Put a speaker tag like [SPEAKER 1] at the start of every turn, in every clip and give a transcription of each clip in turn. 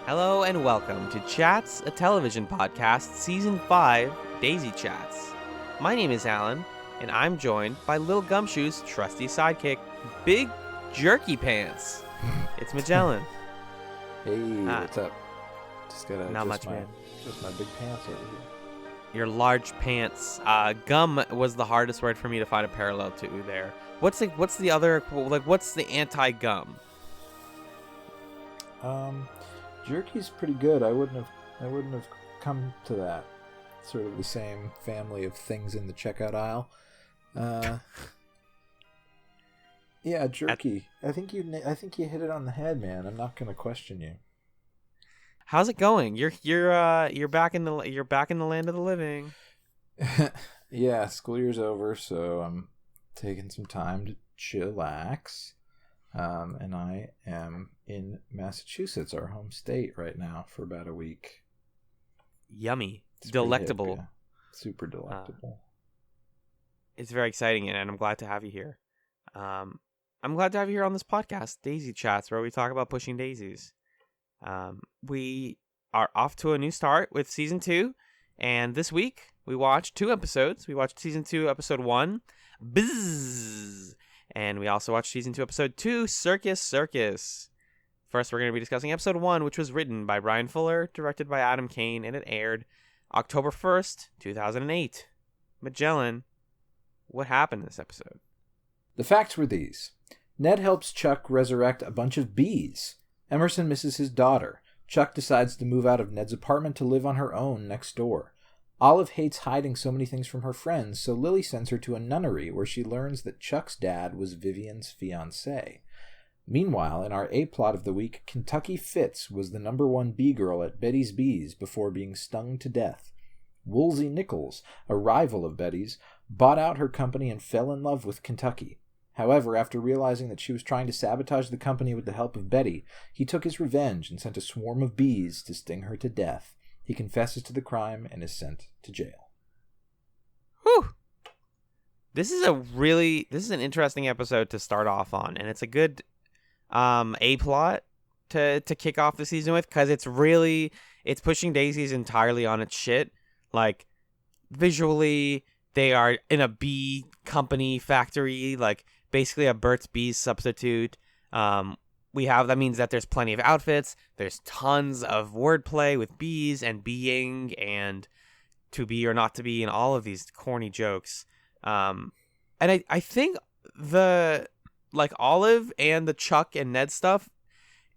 [SPEAKER 1] Hello and welcome to Chats, a television podcast, Season 5, DaisyChatz. My name is Allen, and I'm joined by Lil Gumshoe's trusty sidekick, Big Jerky Pants. It's Magellan.
[SPEAKER 2] Hey, what's up? Just gotta
[SPEAKER 1] Not much, man.
[SPEAKER 2] Just my big pants over here.
[SPEAKER 1] Your large pants. Gum was the hardest word for me to find a parallel to there. What's the other, what's the anti-gum?
[SPEAKER 2] Jerky's pretty good. I wouldn't have come to that. Sort of the same family of things in the checkout aisle. Yeah, jerky. I think you hit it on the head, man. I'm not gonna question you.
[SPEAKER 1] How's it going? You're back in the land of the living.
[SPEAKER 2] Yeah, school year's over, so I'm taking some time to chillax. And I am in Massachusetts, our home state, right now for about a week.
[SPEAKER 1] Yummy.
[SPEAKER 2] It's
[SPEAKER 1] Delectable.
[SPEAKER 2] hip, yeah. Super delectable.
[SPEAKER 1] It's very exciting, and I'm glad to have you here. I'm glad to have you here on this podcast, DaisyChatz, where we talk about pushing daisies. We are off to a new start with Season 2, and this week we watched 2 episodes. We watched Season 2, Episode 1, Bzzzzzz. And we also watched Season 2, Episode 2, Circus. First, we're going to be discussing Episode 1, which was written by Brian Fuller, directed by Adam Kane, and it aired October 1st, 2008. Magellan, what happened in this episode?
[SPEAKER 2] The facts were these. Ned helps Chuck resurrect a bunch of bees. Emerson misses his daughter. Chuck decides to move out of Ned's apartment to live on her own next door. Olive hates hiding so many things from her friends, so Lily sends her to a nunnery where she learns that Chuck's dad was Vivian's fiancé. Meanwhile, in our A-plot of the week, Kentucky Fitz was the #1 bee girl at Betty's Bees before being stung to death. Woolsey Nichols, a rival of Betty's, bought out her company and fell in love with Kentucky. However, after realizing that she was trying to sabotage the company with the help of Betty, he took his revenge and sent a swarm of bees to sting her to death. He confesses to the crime and is sent to jail.
[SPEAKER 1] Whew! This is an interesting episode to start off on, and it's a good A-plot to kick off the season with, because it's pushing daisies entirely on its shit. Like, visually, they are in a bee company factory, like basically a Burt's Bees substitute. That means that there's plenty of outfits. There's tons of wordplay with bees and being and to be or not to be and all of these corny jokes. And I think the Olive and the Chuck and Ned stuff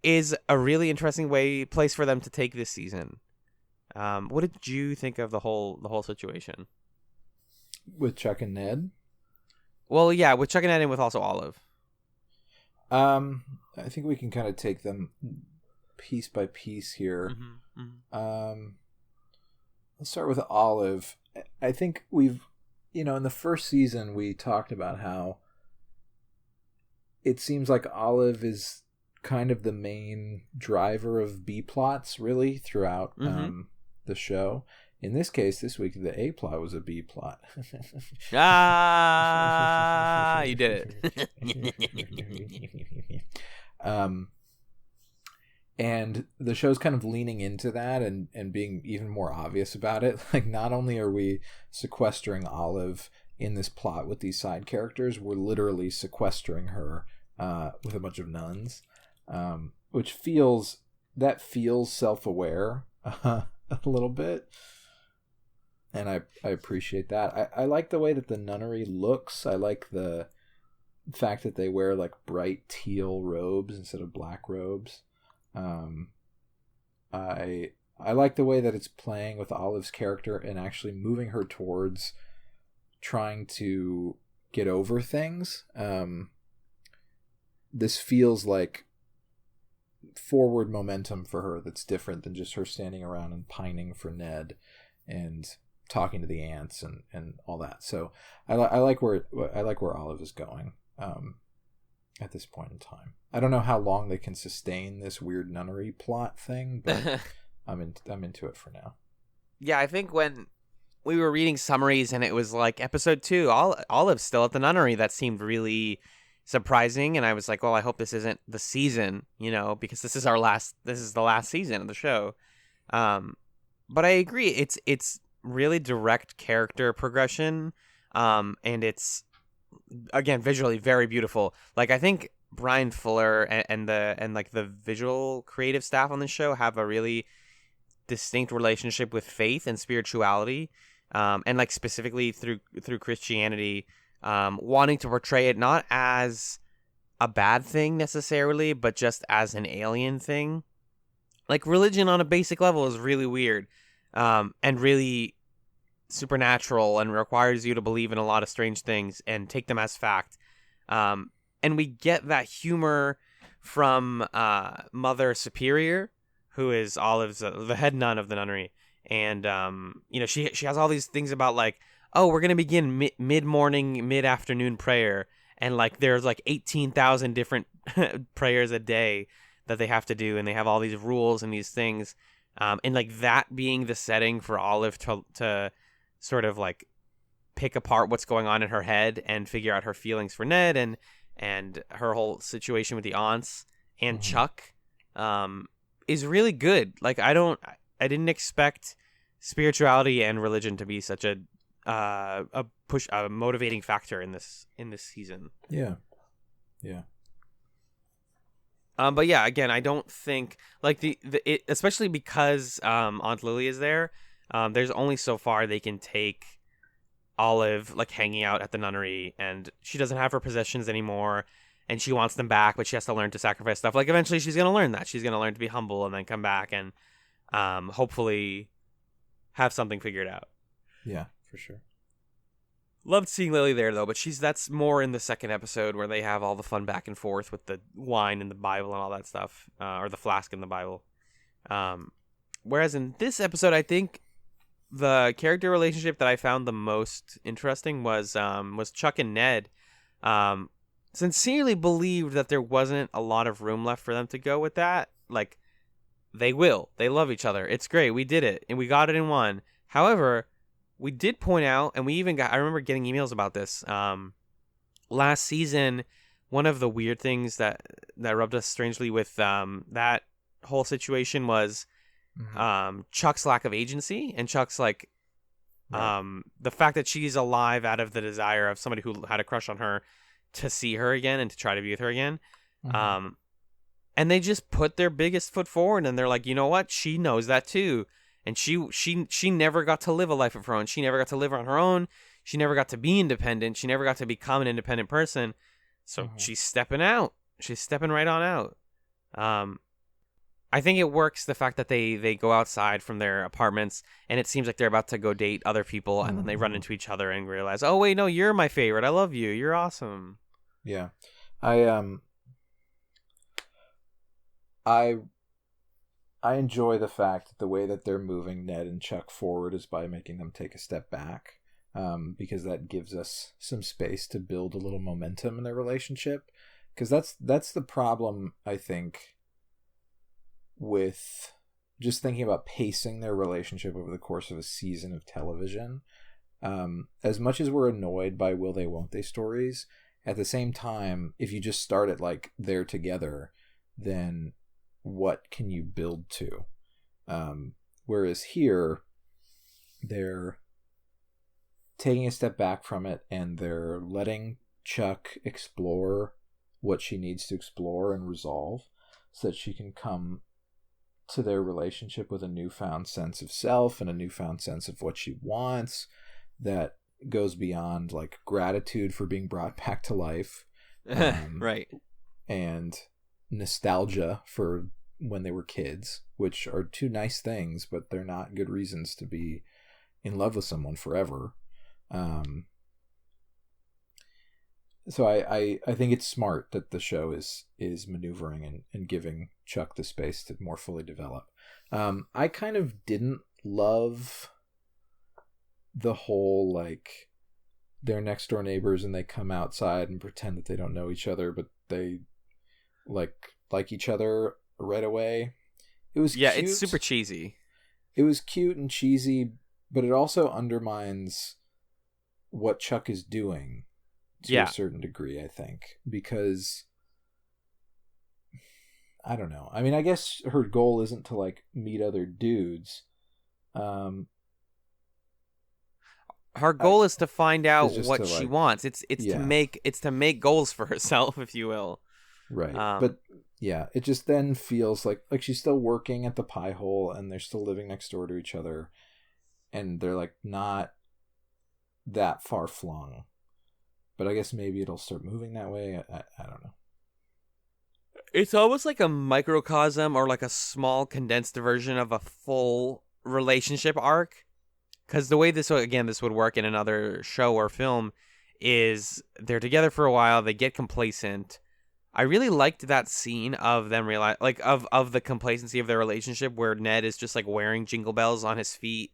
[SPEAKER 1] is a really interesting place for them to take this season. What did you think of the whole situation?
[SPEAKER 2] With Chuck and Ned?
[SPEAKER 1] Well, yeah, with Chuck and Ned and with also Olive.
[SPEAKER 2] I think we can kind of take them piece by piece here. Let's start with Olive. I think we've, in the first season, we talked about how it seems like Olive is kind of the main driver of B plots, really, throughout the show. In this case, this week, the A plot was a B plot.
[SPEAKER 1] You did it.
[SPEAKER 2] And the show's kind of leaning into that and being even more obvious about it. Like, not only are we sequestering Olive in this plot with these side characters, we're literally sequestering her with a bunch of nuns, which feels self-aware a little bit. And I appreciate that. I like the way that the nunnery looks. I like the fact that they wear like bright teal robes instead of black robes. I like the way that it's playing with Olive's character and actually moving her towards trying to get over things. This feels like forward momentum for her that's different than just her standing around and pining for Ned and talking to the ants and all that. So I like where Olive is going at this point in time. I don't know how long they can sustain this weird nunnery plot thing, but I'm into it for now.
[SPEAKER 1] Yeah, I think when we were reading summaries and it was like episode 2, Olive's still at the nunnery, that seemed really surprising, and I was like, well, I hope this isn't the season, because this is the last season of the show. But I agree, it's really direct character progression, and it's, again, visually very beautiful. Like, I think Brian Fuller and like the visual creative staff on the show have a really distinct relationship with faith and spirituality, and like specifically through Christianity, wanting to portray it not as a bad thing necessarily, but just as an alien thing. Like, religion on a basic level is really weird, and really supernatural, and requires you to believe in a lot of strange things and take them as fact. And we get that humor from Mother Superior, who is Olive's the head nun of the nunnery, and she has all these things about, like, oh, we're gonna begin mid-morning, mid-afternoon prayer, and like there's like 18,000 different prayers a day that they have to do, and they have all these rules and these things, and like that being the setting for Olive to sort of like pick apart what's going on in her head and figure out her feelings for Ned and her whole situation with the aunts and Chuck, is really good. Like, I didn't expect spirituality and religion to be such a motivating factor in this season.
[SPEAKER 2] Yeah.
[SPEAKER 1] But yeah, again, I don't think like especially because Aunt Lily is there. There's only so far they can take Olive, like, hanging out at the nunnery, and she doesn't have her possessions anymore, and she wants them back, but she has to learn to sacrifice stuff. Like, eventually she's gonna learn that. She's gonna learn to be humble and then come back and hopefully have something figured out.
[SPEAKER 2] Yeah, for sure.
[SPEAKER 1] Loved seeing Lily there, though, but that's more in the second episode, where they have all the fun back and forth with the wine and the Bible and all that stuff, or the flask in the Bible. Whereas in this episode, I think the character relationship that I found the most interesting was Chuck and Ned. Sincerely believed that there wasn't a lot of room left for them to go with that. Like, they love each other. It's great. We did it, and we got it in one. However, we did point out, and I remember getting emails about this, last season. One of the weird things that rubbed us strangely with that whole situation was Chuck's lack of agency, and Chuck's like, the fact that she's alive out of the desire of somebody who had a crush on her to see her again and to try to be with her again. And they just put their biggest foot forward, and they're like, you know what? She knows that too. And she never got to live a life of her own. She never got to live on her own. She never got to be independent. She never got to become an independent person. So she's stepping out. She's stepping right on out. I think it works, the fact that they go outside from their apartments, and it seems like they're about to go date other people, and then they run into each other and realize, oh, wait, no, you're my favorite. I love you. You're awesome.
[SPEAKER 2] Yeah. I enjoy the fact that the way that they're moving Ned and Chuck forward is by making them take a step back, because that gives us some space to build a little momentum in their relationship. Because that's the problem, I think, with just thinking about pacing their relationship over the course of a season of television. As much as we're annoyed by will they, won't they stories, at the same time, if you just start it like they're together, then what can you build to? Whereas here, they're taking a step back from it, and they're letting Chuck explore what she needs to explore and resolve, so that she can come to their relationship with a newfound sense of self and a newfound sense of what she wants that goes beyond like gratitude for being brought back to life,
[SPEAKER 1] right,
[SPEAKER 2] and nostalgia for when they were kids, which are two nice things, but they're not good reasons to be in love with someone forever. So I think it's smart that the show is maneuvering and giving Chuck the space to more fully develop. I kind of didn't love the whole, like, they're next door neighbors and they come outside and pretend that they don't know each other, but they like each other right away. It was cute.
[SPEAKER 1] It's super cheesy.
[SPEAKER 2] It was cute and cheesy, but it also undermines what Chuck is doing, to a certain degree, I think, because I don't know. I mean, I guess her goal isn't to like meet other dudes.
[SPEAKER 1] Her goal is to find out what she
[SPEAKER 2] like,
[SPEAKER 1] wants. It's to make goals for herself, if you will.
[SPEAKER 2] Right. But yeah, it just then feels like she's still working at the pie hole and they're still living next door to each other, and they're like not that far flung. But I guess maybe it'll start moving that way. I don't know.
[SPEAKER 1] It's almost like a microcosm or like a small condensed version of a full relationship arc. Because the way this would work in another show or film is they're together for a while, they get complacent. I really liked that scene of them realize, like, of the complacency of their relationship, where Ned is just like wearing jingle bells on his feet,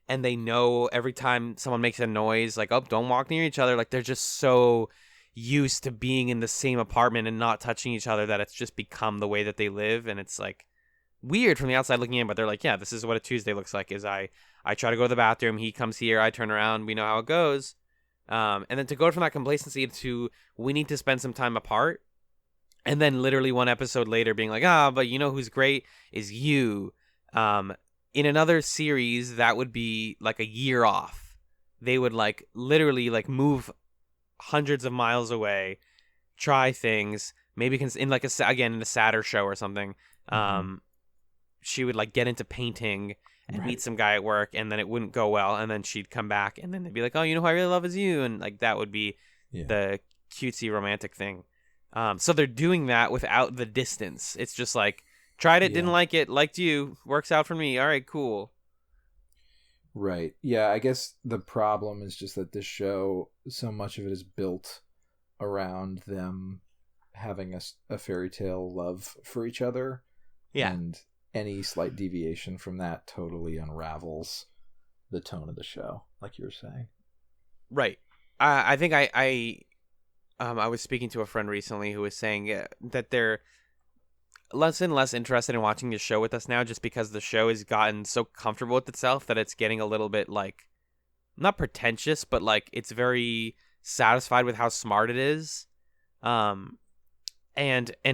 [SPEAKER 1] and they know every time someone makes a noise, like, oh, don't walk near each other. Like, they're just so used to being in the same apartment and not touching each other that it's just become the way that they live. And it's like weird from the outside looking in, but they're like, yeah, this is what a Tuesday looks like. Is I try to go to the bathroom, he comes here, I turn around, we know how it goes. And then to go from that complacency to we need to spend some time apart, and then literally one episode later being like, but you know who's great is you. In another series, that would be like a year off. They would like literally like move hundreds of miles away, try things, maybe in like in a sadder show or something. She would like get into painting and meet some guy at work, and then it wouldn't go well, and then she'd come back, and then they'd be like, oh, you know who I really love is you, and like that would be the cutesy romantic thing. So they're doing that without the distance. It's just like, tried it, didn't like it, liked you, works out for me, all right, cool.
[SPEAKER 2] Right. Yeah, I guess the problem is just that this show, so much of it is built around them having a fairy tale love for each other.
[SPEAKER 1] Yeah.
[SPEAKER 2] And any slight deviation from that totally unravels the tone of the show, like you were saying.
[SPEAKER 1] Right. I think I was speaking to a friend recently who was saying that they're less and less interested in watching the show with us now, just because the show has gotten so comfortable with itself that it's getting a little bit like, not pretentious, but like it's very satisfied with how smart it is, and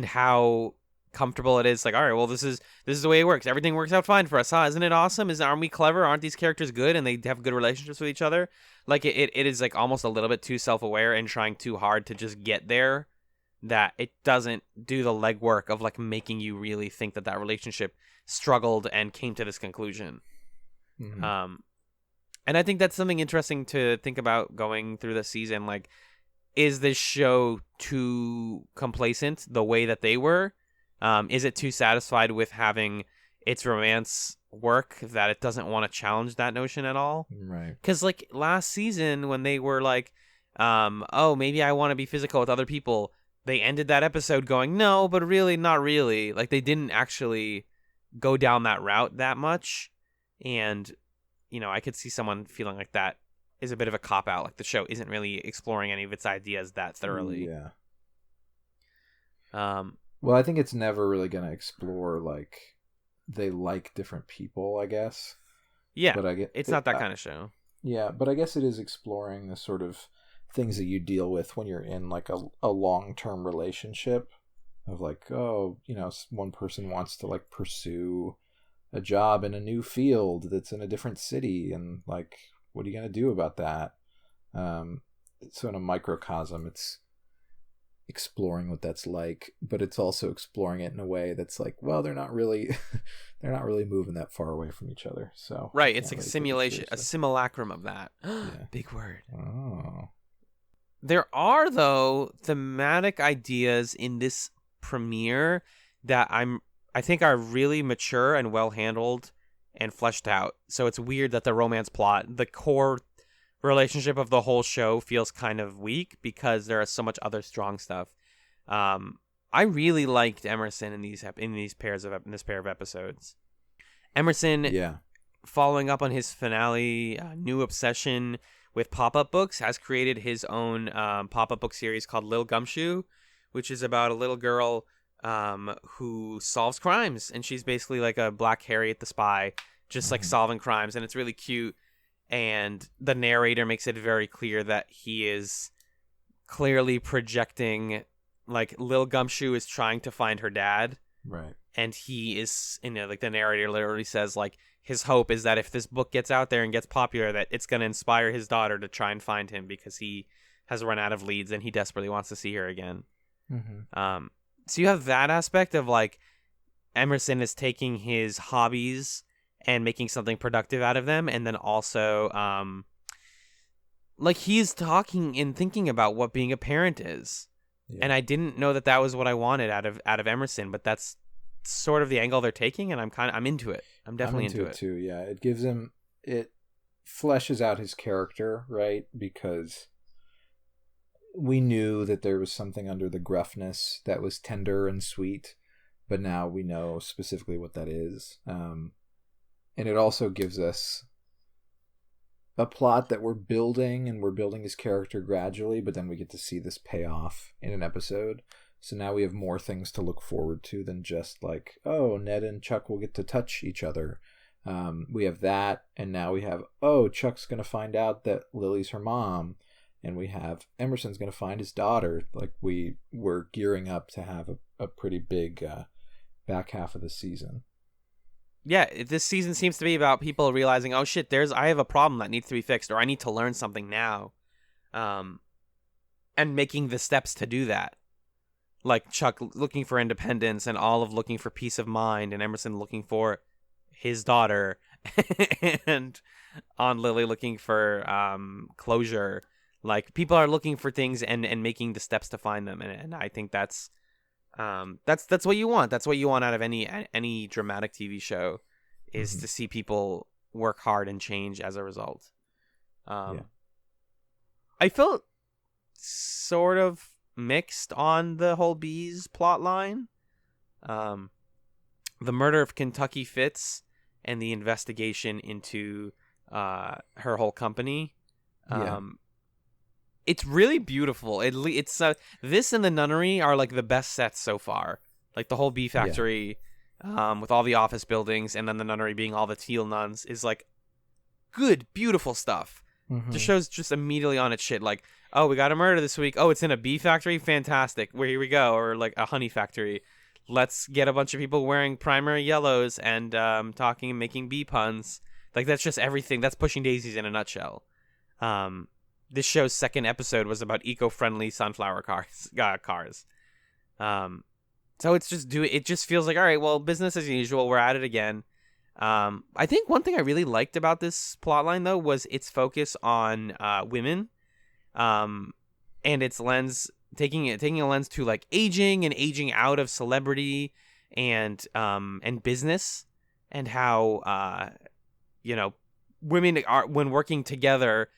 [SPEAKER 1] how comfortable it is. Like, all right, well, this is the way it works. Everything works out fine for us, huh? Isn't it awesome? Aren't we clever? Aren't these characters good? And they have good relationships with each other. Like it is like almost a little bit too self-aware and trying too hard to just get there, that it doesn't do the legwork of like making you really think that relationship struggled and came to this conclusion. And I think that's something interesting to think about going through the season. Like, is this show too complacent the way that they were? Is it too satisfied with having its romance work that it doesn't want to challenge that notion at all?
[SPEAKER 2] Right.
[SPEAKER 1] Because like last season when they were like, oh, maybe I want to be physical with other people, they ended that episode going, no, but really, not really. Like, they didn't actually go down that route that much. And, you know, I could see someone feeling like that is a bit of a cop-out. Like, the show isn't really exploring any of its ideas that thoroughly.
[SPEAKER 2] Yeah. Well, I think it's never really going to explore, like, they like different people, I guess.
[SPEAKER 1] Yeah,
[SPEAKER 2] but
[SPEAKER 1] it's not that kind of show.
[SPEAKER 2] Yeah, but I guess it is exploring the sort of things that you deal with when you're in like a long-term relationship of like, oh, you know, one person wants to like pursue a job in a new field that's in a different city, and like, what are you going to do about that? So in a microcosm, it's exploring what that's like, but it's also exploring it in a way that's like, well, they're not really moving that far away from each other. So
[SPEAKER 1] right, it's like a simulation, a simulacrum of that.
[SPEAKER 2] Yeah.
[SPEAKER 1] Big word.
[SPEAKER 2] Oh.
[SPEAKER 1] There are, though, thematic ideas in this premiere that I think are really mature and well handled and fleshed out. So it's weird that the romance plot, the core relationship of the whole show, feels kind of weak because there is so much other strong stuff. I really liked Emerson in this pair of episodes. Emerson, following up on his finale, new obsession with pop-up books, has created his own pop-up book series called Lil Gumshoe, which is about a little girl who solves crimes, and she's basically like a Black Harriet the Spy, just like solving crimes, and it's really cute. And the narrator makes it very clear that he is clearly projecting, like, Lil Gumshoe is trying to find her dad.
[SPEAKER 2] Right.
[SPEAKER 1] And he is, like, the narrator literally says, like, his hope is that if this book gets out there and gets popular, that it's going to inspire his daughter to try and find him because he has run out of leads and he desperately wants to see her again.
[SPEAKER 2] Mm-hmm.
[SPEAKER 1] So you have that aspect of, like, Emerson is taking his hobbies and making something productive out of them, and then also, like, he's talking and thinking about what being a parent is. Yeah. And I didn't know that was what I wanted out of Emerson, but that's sort of the angle they're taking, and I'm into it. I'm definitely into it
[SPEAKER 2] too. Yeah, it fleshes out his character, right? Because we knew that there was something under the gruffness that was tender and sweet, but now we know specifically what that is. And it also gives us a plot that we're building, and we're building his character gradually, but then we get to see this pay off in an episode. So now we have more things to look forward to than just like, oh, Ned and Chuck will get to touch each other. We have that, and now we have, oh, Chuck's going to find out that Lily's her mom, and we have Emerson's going to find his daughter. Like, we're gearing up to have a pretty big back half of the season.
[SPEAKER 1] Yeah, this season seems to be about people realizing, oh shit, I have a problem that needs to be fixed, or I need to learn something now, and making the steps to do that. Like Chuck looking for independence, and Olive looking for peace of mind, and Emerson looking for his daughter, and Aunt Lily looking for closure. Like, people are looking for things and making the steps to find them, and I think that's what you want. That's what you want out of any dramatic TV show, is mm-hmm. to see people work hard and change as a result. I felt sort of mixed on the whole Bees plot line. The murder of Kentucky Fitz and the investigation into her whole company. It's really beautiful. It's this and the Nunnery are like the best sets so far. Like the whole Bee Factory, with all the office buildings, and then the Nunnery being all the teal nuns, is like good, beautiful stuff. Mm-hmm. The show's just immediately on its shit. Like, oh, we got a murder this week. Oh, it's in a bee factory. Fantastic. Here we go. Or like a honey factory. Let's get a bunch of people wearing primary yellows and talking and making bee puns. Like, that's just everything. That's pushing daisies in a nutshell. This show's second episode was about eco-friendly sunflower cars. So it just feels like, all right, well, business as usual. We're at it again. I think one thing I really liked about this plotline, though, was its focus on women, and its lens taking a lens to like aging and aging out of celebrity and business, and how women are, when working together,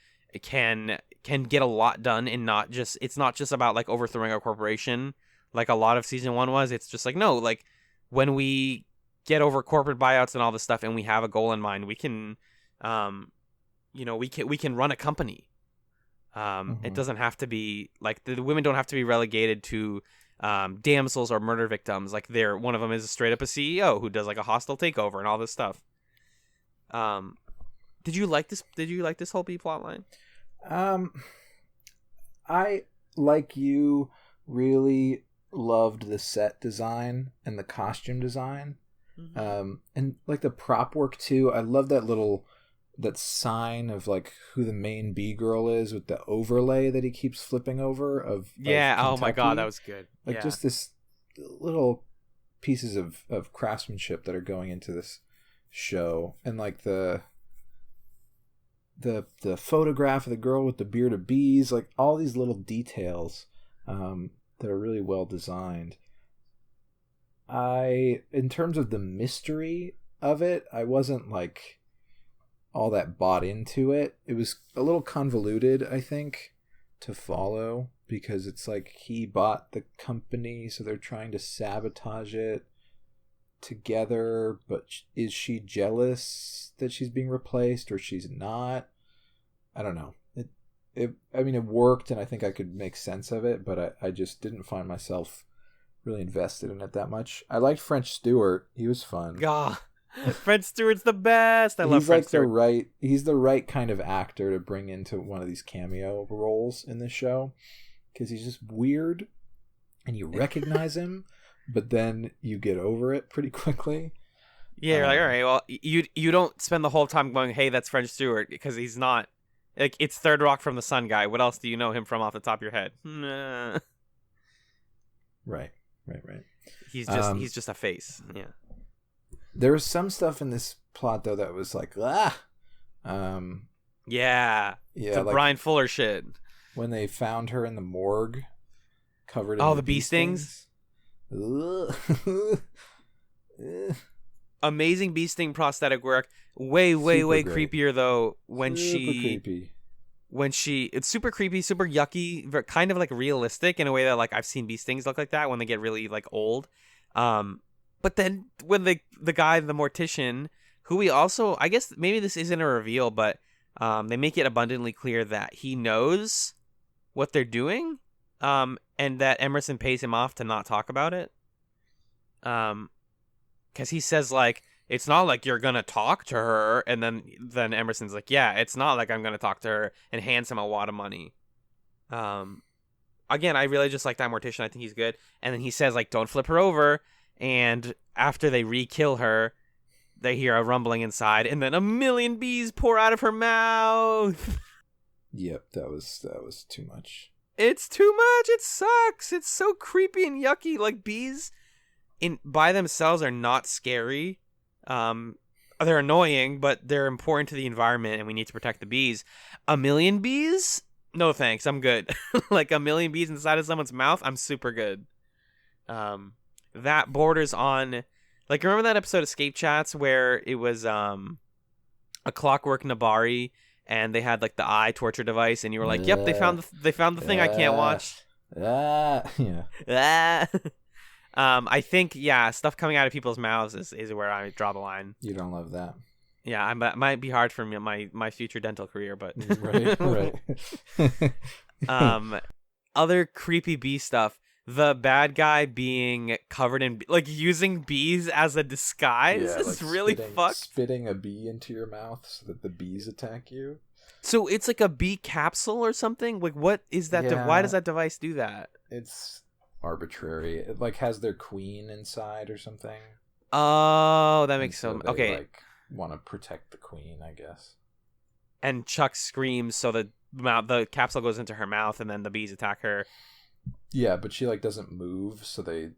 [SPEAKER 1] can get a lot done, and it's not just about like overthrowing a corporation like a lot of season 1 was. It's just like, no, like when we get over corporate buyouts and all this stuff, and we have a goal in mind, we can we can run a company. It doesn't have to be like the women don't have to be relegated to damsels or murder victims. Like, one of them is straight up a CEO who does like a hostile takeover and all this stuff. Did you like this whole B plot line?
[SPEAKER 2] I, like you, really loved the set design and the costume design. Mm-hmm. And like the prop work too. I love that sign of like who the main bee girl is, with the overlay that he keeps flipping over of
[SPEAKER 1] oh my god, that was good.
[SPEAKER 2] Like, just this little pieces of craftsmanship that are going into this show, and like the photograph of the girl with the beard of bees, like all these little details that are really well designed. In terms of the mystery of it, I wasn't like all that bought into it. It was a little convoluted, I think, to follow, because it's like he bought the company, so they're trying to sabotage it together, but is she jealous that she's being replaced, or she's not? I don't know. It worked, and I think I could make sense of it, but I just didn't find myself really invested in it that much. I liked French Stewart. He was fun.
[SPEAKER 1] God, French Stewart's the best. I love French Stewart.
[SPEAKER 2] He's the right kind of actor to bring into one of these cameo roles in this show. because he's just weird, and you recognize him, but then you get over it pretty quickly.
[SPEAKER 1] Yeah, you're like, all right, well, you don't spend the whole time going, hey, that's French Stewart, because he's not. Like, it's Third Rock from the Sun guy. What else do you know him from off the top of your head? Nah.
[SPEAKER 2] Right.
[SPEAKER 1] He's just a face. Yeah.
[SPEAKER 2] There was some stuff in this plot though that was like,
[SPEAKER 1] Yeah. It's like Brian Fuller shit.
[SPEAKER 2] When they found her in the morgue, covered in
[SPEAKER 1] the bee stings. Amazing bee sting prosthetic work. Way creepier though when it's super creepy, super yucky, kind of like realistic in a way that like I've seen bee stings look like that when they get really like old. But then when the guy, the mortician, who we also, I guess maybe this isn't a reveal, but they make it abundantly clear that he knows what they're doing, and that Emerson pays him off to not talk about it. Because he says like, it's not like you're gonna talk to her, and then Emerson's like, yeah, it's not like I'm gonna talk to her, and hands him a wad of money. Again, I really just like that mortician. I think he's good. And then he says like, don't flip her over. And after they re-kill her, they hear a rumbling inside, and then a million bees pour out of her mouth.
[SPEAKER 2] Yep, that was too much.
[SPEAKER 1] It's too much. It sucks. It's so creepy and yucky. Like, bees by themselves are not scary. They're annoying, but they're important to the environment, and we need to protect the bees. A million bees? No thanks. I'm good. Like, a million bees inside of someone's mouth? I'm super good. That borders on, like, remember that episode of Escape Chats where it was a Clockwork Nabari, and they had like the eye torture device, and you were like, "Yep, they found the thing I can't watch."
[SPEAKER 2] Yeah.
[SPEAKER 1] I think stuff coming out of people's mouths is where I draw the line.
[SPEAKER 2] You don't love that.
[SPEAKER 1] Yeah, it might be hard for me my future dental career, but
[SPEAKER 2] right.
[SPEAKER 1] Other creepy bee stuff. The bad guy being covered in, like, using bees as a disguise is like really fucked.
[SPEAKER 2] Spitting a bee into your mouth so that the bees attack you.
[SPEAKER 1] So it's like a bee capsule or something? Like, what is that?
[SPEAKER 2] Yeah.
[SPEAKER 1] Why does that device do that?
[SPEAKER 2] It's arbitrary. It like has their queen inside or something.
[SPEAKER 1] Oh, that makes sense. Okay.
[SPEAKER 2] They, like, want to protect the queen, I guess.
[SPEAKER 1] And Chuck screams, so the capsule goes into her mouth, and then the bees attack her.
[SPEAKER 2] Yeah, but she like doesn't move, so they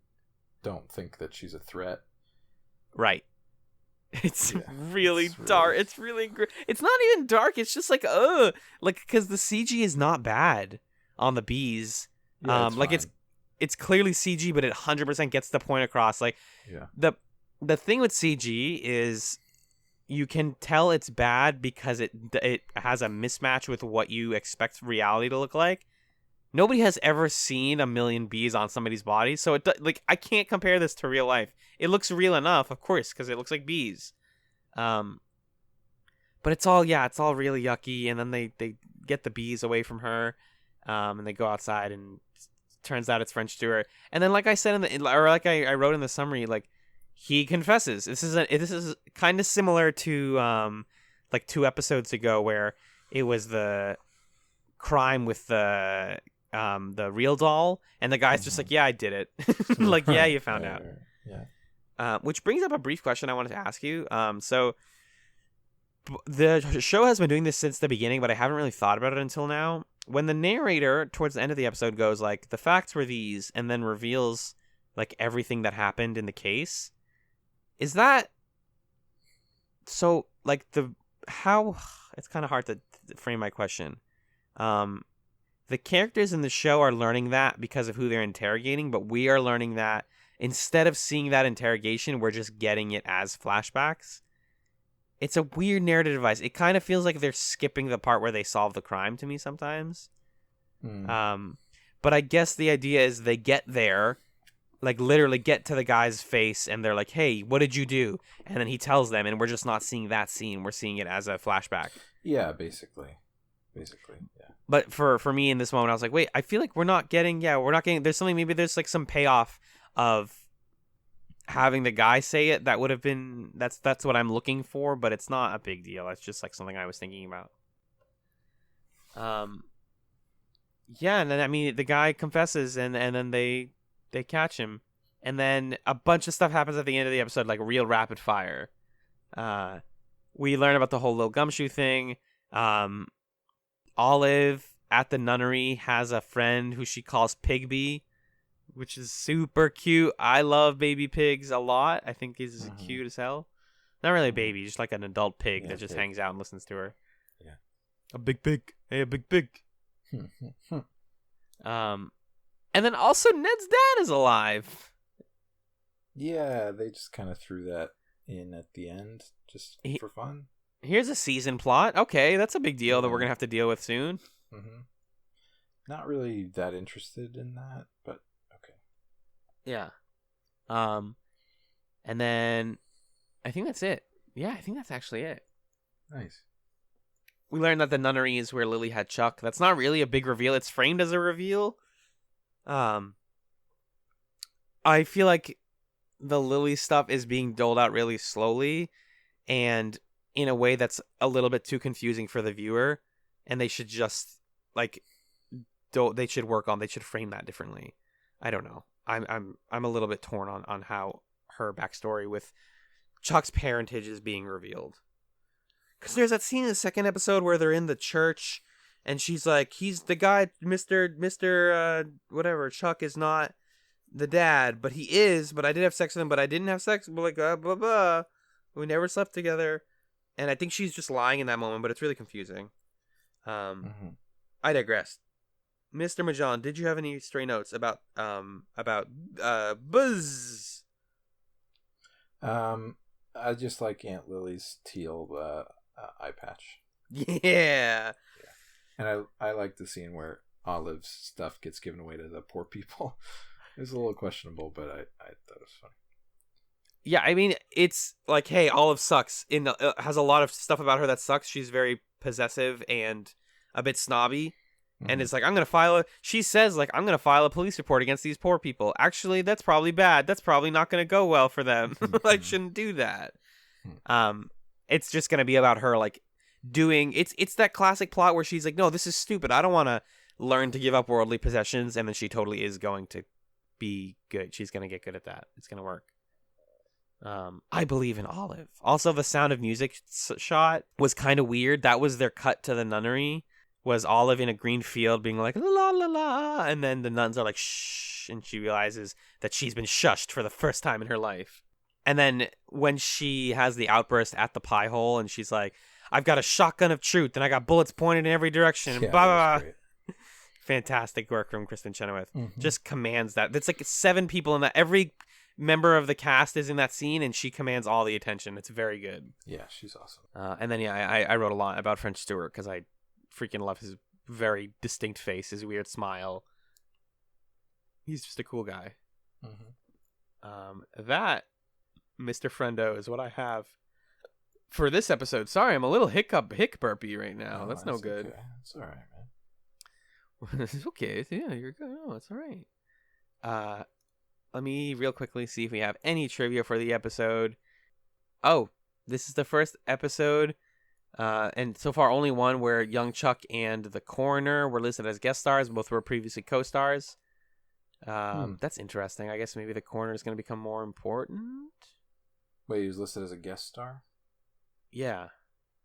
[SPEAKER 2] don't think that she's a threat.
[SPEAKER 1] Right. It's really dark. It's really it's not even dark. It's just like like, because the CG is not bad on the bees.
[SPEAKER 2] Yeah,
[SPEAKER 1] like
[SPEAKER 2] fine.
[SPEAKER 1] it's clearly CG, but it 100% gets the point across. Like, the thing with CG is you can tell it's bad because it has a mismatch with what you expect reality to look like. Nobody has ever seen a million bees on somebody's body, so I can't compare this to real life. It looks real enough, of course, because it looks like bees. But it's all really yucky, and then they get the bees away from her, and they go outside, and it turns out it's French Stewart. And then, like I said I wrote in the summary, like, he confesses. This is kind of similar to like 2 episodes ago where it was the crime with the real doll, and the guy's just like, yeah, I did it. Like, yeah, you found out.
[SPEAKER 2] Yeah.
[SPEAKER 1] Which brings up a brief question I wanted to ask you. So the show has been doing this since the beginning, but I haven't really thought about it until now. When the narrator towards the end of the episode goes like, the facts were these, and then reveals like everything that happened in the case, is that so? Like, it's kind of hard to frame my question. The characters in the show are learning that because of who they're interrogating, but we are learning that instead of seeing that interrogation, we're just getting it as flashbacks. It's a weird narrative device. It kind of feels like they're skipping the part where they solve the crime to me sometimes. But I guess the idea is they get there, like literally get to the guy's face, and they're like, hey, what did you do? And then he tells them, and we're just not seeing that scene. We're seeing it as a flashback.
[SPEAKER 2] Yeah, basically, yeah.
[SPEAKER 1] But for me in this moment, I was like, wait, I feel like we're not getting, there's something, maybe there's like some payoff of having the guy say it that would have been, that's what I'm looking for, but it's not a big deal. It's just like something I was thinking about. Yeah, and then I mean the guy confesses, and then they catch him, and then a bunch of stuff happens at the end of the episode, like real rapid fire. We learn about the whole little gumshoe thing. Um, Olive at the nunnery has a friend who she calls Pigby, which is super cute. I love baby pigs a lot. I think he's cute as hell. Not really a baby, just like an adult pig that just hangs out and listens to her.
[SPEAKER 2] Yeah.
[SPEAKER 1] A big pig. Hey, a big pig. And then also Ned's dad is alive.
[SPEAKER 2] Yeah, they just kind of threw that in at the end just for fun.
[SPEAKER 1] Here's a season plot. Okay, that's a big deal that we're gonna have to deal with soon.
[SPEAKER 2] Mm-hmm. Not really that interested in that, but okay.
[SPEAKER 1] Yeah. And then I think that's it. Yeah, I think that's actually it.
[SPEAKER 2] Nice.
[SPEAKER 1] We learned that the nunnery is where Lily had Chuck. That's not really a big reveal. It's framed as a reveal. I feel like the Lily stuff is being doled out really slowly and in a way that's a little bit too confusing for the viewer, and they should just they should frame that differently. I don't know. I'm a little bit torn on how her backstory with Chuck's parentage is being revealed. Because there's that scene in the second episode where they're in the church and she's like, he's the guy, Mr. Whatever, Chuck is not the dad, but he is, but I did have sex with him, but I didn't have sex, but like, blah, blah. We never slept together. And I think she's just lying in that moment, but it's really confusing. I digress. Mr. Magellan, did you have any stray notes about Buzz?
[SPEAKER 2] I just like Aunt Lily's teal eye patch.
[SPEAKER 1] Yeah.
[SPEAKER 2] And I like the scene where Olive's stuff gets given away to the poor people. It was a little questionable, but I thought it was funny.
[SPEAKER 1] Yeah, I mean, it's like, hey, Olive sucks. Has a lot of stuff about her that sucks. She's very possessive and a bit snobby. And it's like, she says, like, I'm going to file a police report against these poor people. Actually, that's probably bad. That's probably not going to go well for them. I shouldn't do that. It's just going to be about her, like, it's that classic plot where she's like, no, this is stupid. I don't want to learn to give up worldly possessions. And then she totally is going to be good. She's going to get good at that. It's going to work. I believe in Olive. Also, the Sound of Music shot was kind of weird. That was their cut to the nunnery. Was Olive in a green field being like, la la la, and then the nuns are like, shh, and she realizes that she's been shushed for the first time in her life. And then when she has the outburst at the pie hole, and she's like, I've got a shotgun of truth, and I got bullets pointed in every direction, and blah, blah, blah. Fantastic work from Kristen Chenoweth. Just commands that. That's like 7 people in that. Every member of the cast is in that scene, and she commands all the attention. It's very good.
[SPEAKER 2] Yeah, she's awesome.
[SPEAKER 1] And then, I wrote a lot about French Stewart, because I freaking love his very distinct face, his weird smile. He's just a cool guy. That, Mr. Friendo, is what I have for this episode. Sorry, I'm a little hic burpy right now. That's no good.
[SPEAKER 2] Okay. It's all right,
[SPEAKER 1] man. It's okay. Yeah, you're good. No, it's all right. Let me real quickly see if we have any trivia for the episode. Oh, this is the first episode, and so far only one, where young Chuck and the coroner were listed as guest stars. Both were previously co-stars. That's interesting. I guess maybe the coroner is going to become more important.
[SPEAKER 2] Wait, he was listed as a guest star?
[SPEAKER 1] Yeah.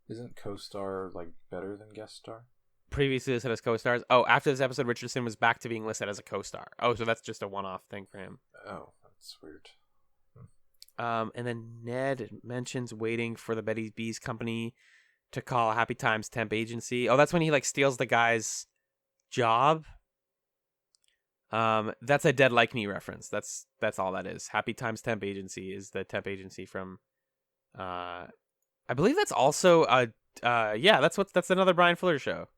[SPEAKER 2] Isn't co-star like better than guest star?
[SPEAKER 1] Previously listed as co-stars. Oh, after this episode, Richardson was back to being listed as a co-star. Oh, so that's just a one-off thing for him.
[SPEAKER 2] Oh, that's weird.
[SPEAKER 1] And then Ned mentions waiting for the Betty B's company to call Happy Times temp agency. Oh, that's when he like steals the guy's job. That's a Dead Like Me reference. That's all that is. Happy Times temp agency is the temp agency from. I believe that's also yeah, that's another Brian Fuller show.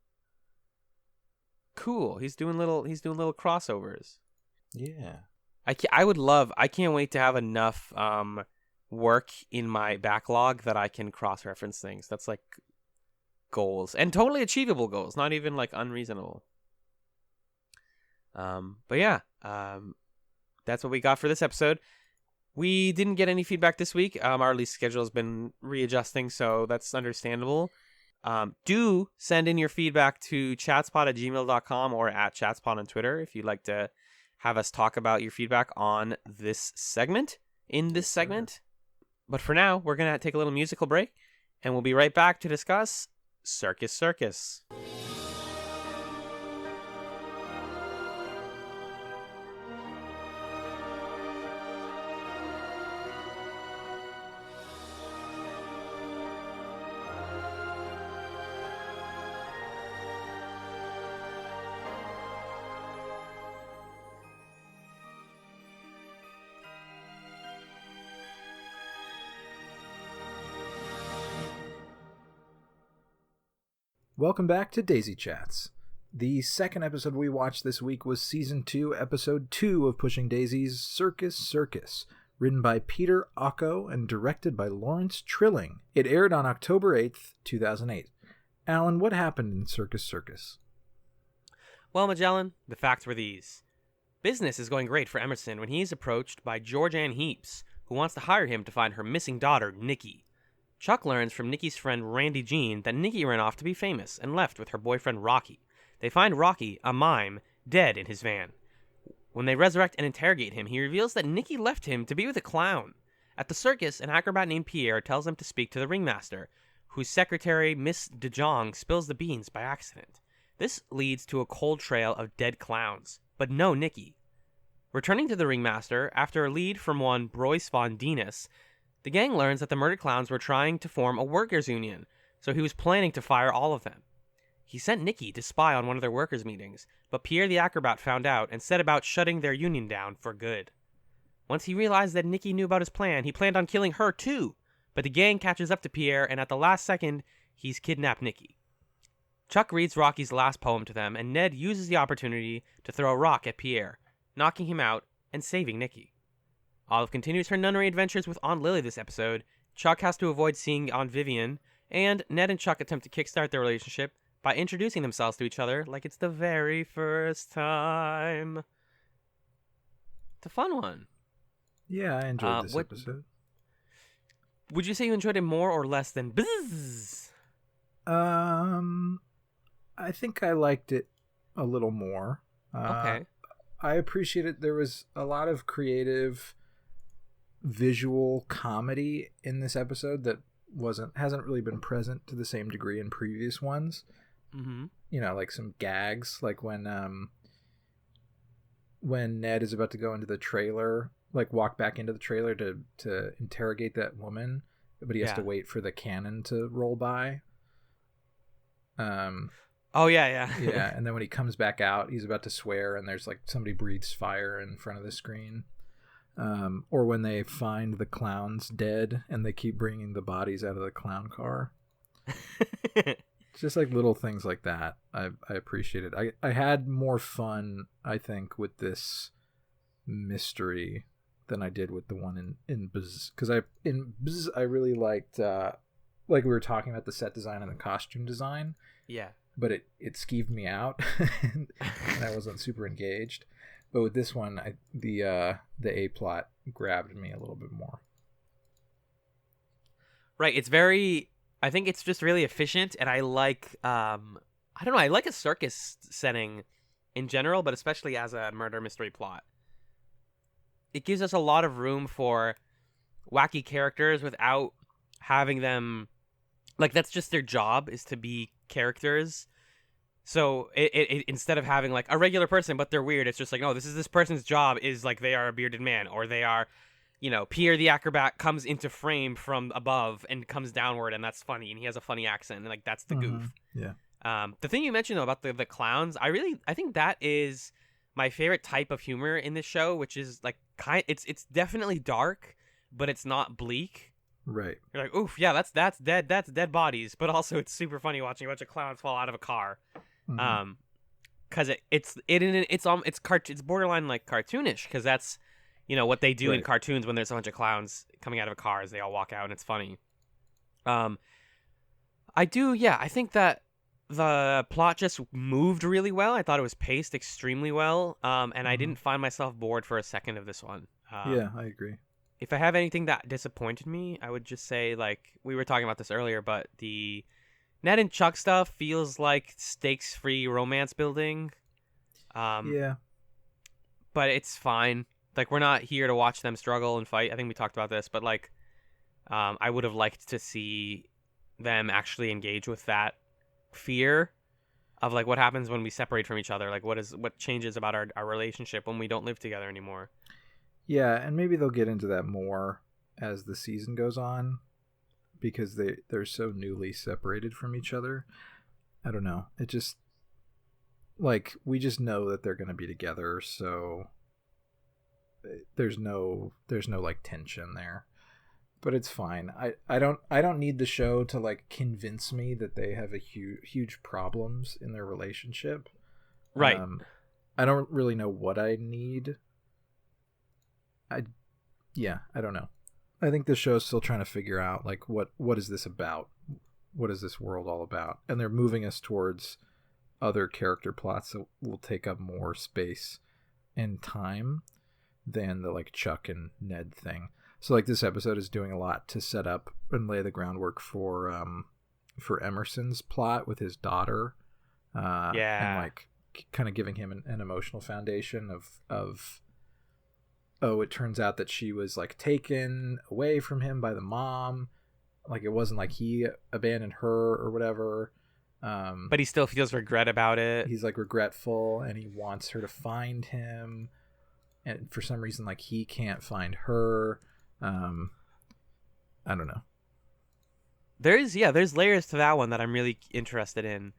[SPEAKER 1] Cool. He's doing little crossovers.
[SPEAKER 2] Yeah.
[SPEAKER 1] I can't wait to have enough work in my backlog that I can cross-reference things. That's like goals, and totally achievable goals, not even like unreasonable. But yeah, that's what we got for this episode. We didn't get any feedback this week. Our release schedule has been readjusting, so that's understandable. Do send in your feedback to chatspot@gmail.com or at chatspot on Twitter if you'd like to have us talk about your feedback on this segment, But for now, we're going to take a little musical break, and we'll be right back to discuss Circus.
[SPEAKER 2] Welcome back to DaisyChatz. The second episode we watched this week was Season 2, Episode 2 of Pushing Daisies, Circus, written by Peter Ocko and directed by Lawrence Trilling. It aired on October 8th, 2008. Alan, what happened in Circus?
[SPEAKER 1] Well, Magellan, the facts were these. Business is going great for Emerson when he is approached by George Ann Heaps, who wants to hire him to find her missing daughter, Nikki. Chuck learns from Nikki's friend Randy Jean that Nikki ran off to be famous and left with her boyfriend Rocky. They find Rocky, a mime, dead in his van. When they resurrect and interrogate him, he reveals that Nikki left him to be with a clown. At the circus, an acrobat named Pierre tells him to speak to the ringmaster, whose secretary, Miss De Jong, spills the beans by accident. This leads to a cold trail of dead clowns, but no Nikki. Returning to the ringmaster, after a lead from one Broyce Von Dinas, the gang learns that the murdered clowns were trying to form a workers' union, so he was planning to fire all of them. He sent Nikki to spy on one of their workers' meetings, but Pierre the acrobat found out and set about shutting their union down for good. Once he realized that Nikki knew about his plan, he planned on killing her too, but the gang catches up to Pierre, and at the last second, he's kidnapped Nikki. Chuck reads Rocky's last poem to them, and Ned uses the opportunity to throw a rock at Pierre, knocking him out and saving Nikki. Olive continues her nunnery adventures with Aunt Lily this episode. Chuck has to avoid seeing Aunt Vivian, and Ned and Chuck attempt to kickstart their relationship by introducing themselves to each other like it's the very first time. It's a fun one.
[SPEAKER 2] Yeah, I enjoyed this episode.
[SPEAKER 1] Would you say you enjoyed it more or less than Bzzzzzz?
[SPEAKER 2] I think I liked it a little more.
[SPEAKER 1] Okay.
[SPEAKER 2] I appreciated there was a lot of creative visual comedy in this episode that hasn't really been present to the same degree in previous ones.
[SPEAKER 1] Mm-hmm.
[SPEAKER 2] You know, like some gags, like when Ned is about to go into the trailer, like walk back into the trailer to interrogate that woman, but he has to wait for the cannon to roll by.
[SPEAKER 1] Oh yeah.
[SPEAKER 2] Yeah, and then when he comes back out, he's about to swear, and there's like somebody breathes fire in front of the screen. Or when they find the clowns dead and they keep bringing the bodies out of the clown car. Just like little things like that. I appreciate it. I had more fun, I think, with this mystery than I did with the one in Bzz. Because in Bzz, I really liked, like we were talking about the set design and the costume design.
[SPEAKER 1] Yeah.
[SPEAKER 2] But it skeeved me out, and I wasn't super engaged. But with this one, the A plot grabbed me a little bit more.
[SPEAKER 1] Right, it's very. I think it's just really efficient, and I like. I don't know. I like a circus setting in general, but especially as a murder mystery plot. It gives us a lot of room for wacky characters without having them. Like, that's just their job, is to be characters. So it instead of having like a regular person but they're weird, it's just like, no, this person's job is like they are a bearded man, or they are, you know, Pierre the acrobat comes into frame from above and comes downward, and that's funny, and he has a funny accent, and like that's the goof.
[SPEAKER 2] Yeah.
[SPEAKER 1] The thing you mentioned though about the clowns, I think that is my favorite type of humor in this show, which is like it's definitely dark, but it's not bleak.
[SPEAKER 2] Right.
[SPEAKER 1] You're like, oof, yeah, that's dead bodies, but also it's super funny watching a bunch of clowns fall out of a car.
[SPEAKER 2] Mm-hmm.
[SPEAKER 1] Because it's borderline like cartoonish, because that's, you know, what they do in cartoons when there's a bunch of clowns coming out of a car as they all walk out, and it's funny. I think that the plot just moved really well. I thought it was paced extremely well, and I didn't find myself bored for a second of this one.
[SPEAKER 2] Yeah, I agree.
[SPEAKER 1] If I have anything that disappointed me, I would just say, like, we were talking about this earlier, but the Ned and Chuck stuff feels like stakes-free romance building.
[SPEAKER 2] Yeah.
[SPEAKER 1] But it's fine. Like, we're not here to watch them struggle and fight. I think we talked about this, but like, I would have liked to see them actually engage with that fear of like what happens when we separate from each other. Like, what changes about our relationship when we don't live together anymore.
[SPEAKER 2] Yeah, and maybe they'll get into that more as the season goes on, because they're so newly separated from each other. I don't know. It just, like, we just know that they're going to be together, so there's no like tension there. But it's fine. I don't need the show to like convince me that they have a huge problems in their relationship.
[SPEAKER 1] Right.
[SPEAKER 2] I don't really know what I need. I don't know. I think the show's still trying to figure out like what is this about? What is this world all about? And they're moving us towards other character plots that will take up more space and time than the like Chuck and Ned thing. So like this episode is doing a lot to set up and lay the groundwork for Emerson's plot with his daughter. And like kind of giving him an emotional foundation of it turns out that she was like taken away from him by the mom. Like it wasn't like he abandoned her or whatever.
[SPEAKER 1] But he still feels regret about it.
[SPEAKER 2] He's like regretful and he wants her to find him. And for some reason, like he can't find her. I don't know.
[SPEAKER 1] There's layers to that one that I'm really interested in.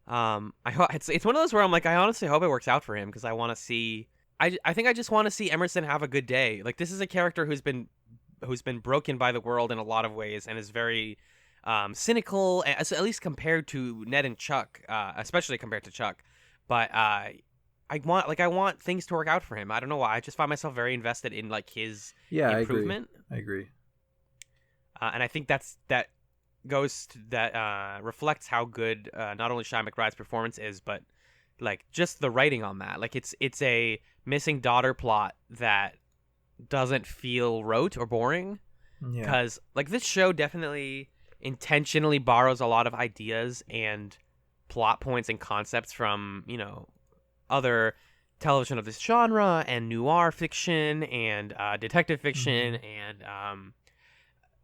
[SPEAKER 1] It's one of those where I'm like, I honestly hope it works out for him, because I want to see. I think I just want to see Emerson have a good day. Like, this is a character who's been broken by the world in a lot of ways and is very cynical, at least compared to Ned and Chuck, especially compared to Chuck. But I want things to work out for him. I don't know why. I just find myself very invested in like his improvement.
[SPEAKER 2] I agree.
[SPEAKER 1] And I think that reflects how good not only Sean McBride's performance is, but like just the writing on that. Like it's a missing daughter plot that doesn't feel rote or boring.
[SPEAKER 2] Yeah.
[SPEAKER 1] Because like this show definitely intentionally borrows a lot of ideas and plot points and concepts from, you know, other television of this genre and noir fiction and detective fiction and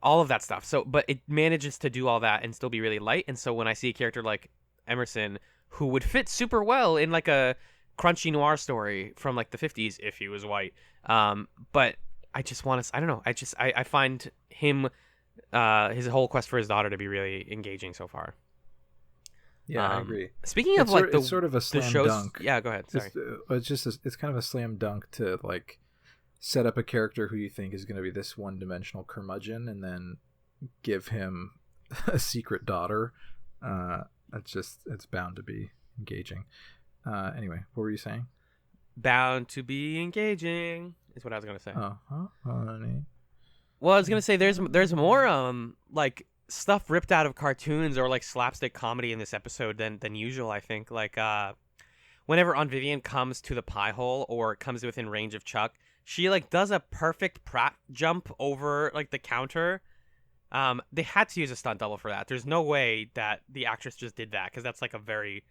[SPEAKER 1] all of that stuff. So, but it manages to do all that and still be really light. And so when I see a character like Emerson, who would fit super well in like a crunchy noir story from like the 50s if he was white, but I just want to, I don't know, I find him, his whole quest for his daughter to be really engaging so far.
[SPEAKER 2] Yeah, I agree.
[SPEAKER 1] Speaking of like
[SPEAKER 2] it's sort of a slam dunk.
[SPEAKER 1] Yeah, go ahead. Sorry.
[SPEAKER 2] It's kind of a slam dunk to like set up a character who you think is going to be this one-dimensional curmudgeon and then give him a secret daughter. It's bound to be engaging. Anyway, what were you saying?
[SPEAKER 1] Bound to be engaging is what I was going to say.
[SPEAKER 2] Honey.
[SPEAKER 1] Well, I was going to say there's more like stuff ripped out of cartoons or like slapstick comedy in this episode than usual. I think like whenever Aunt Vivian comes to the pie hole or comes within range of Chuck, she like does a perfect prop jump over like the counter. They had to use a stunt double for that. There's no way that the actress just did that, because that's like a very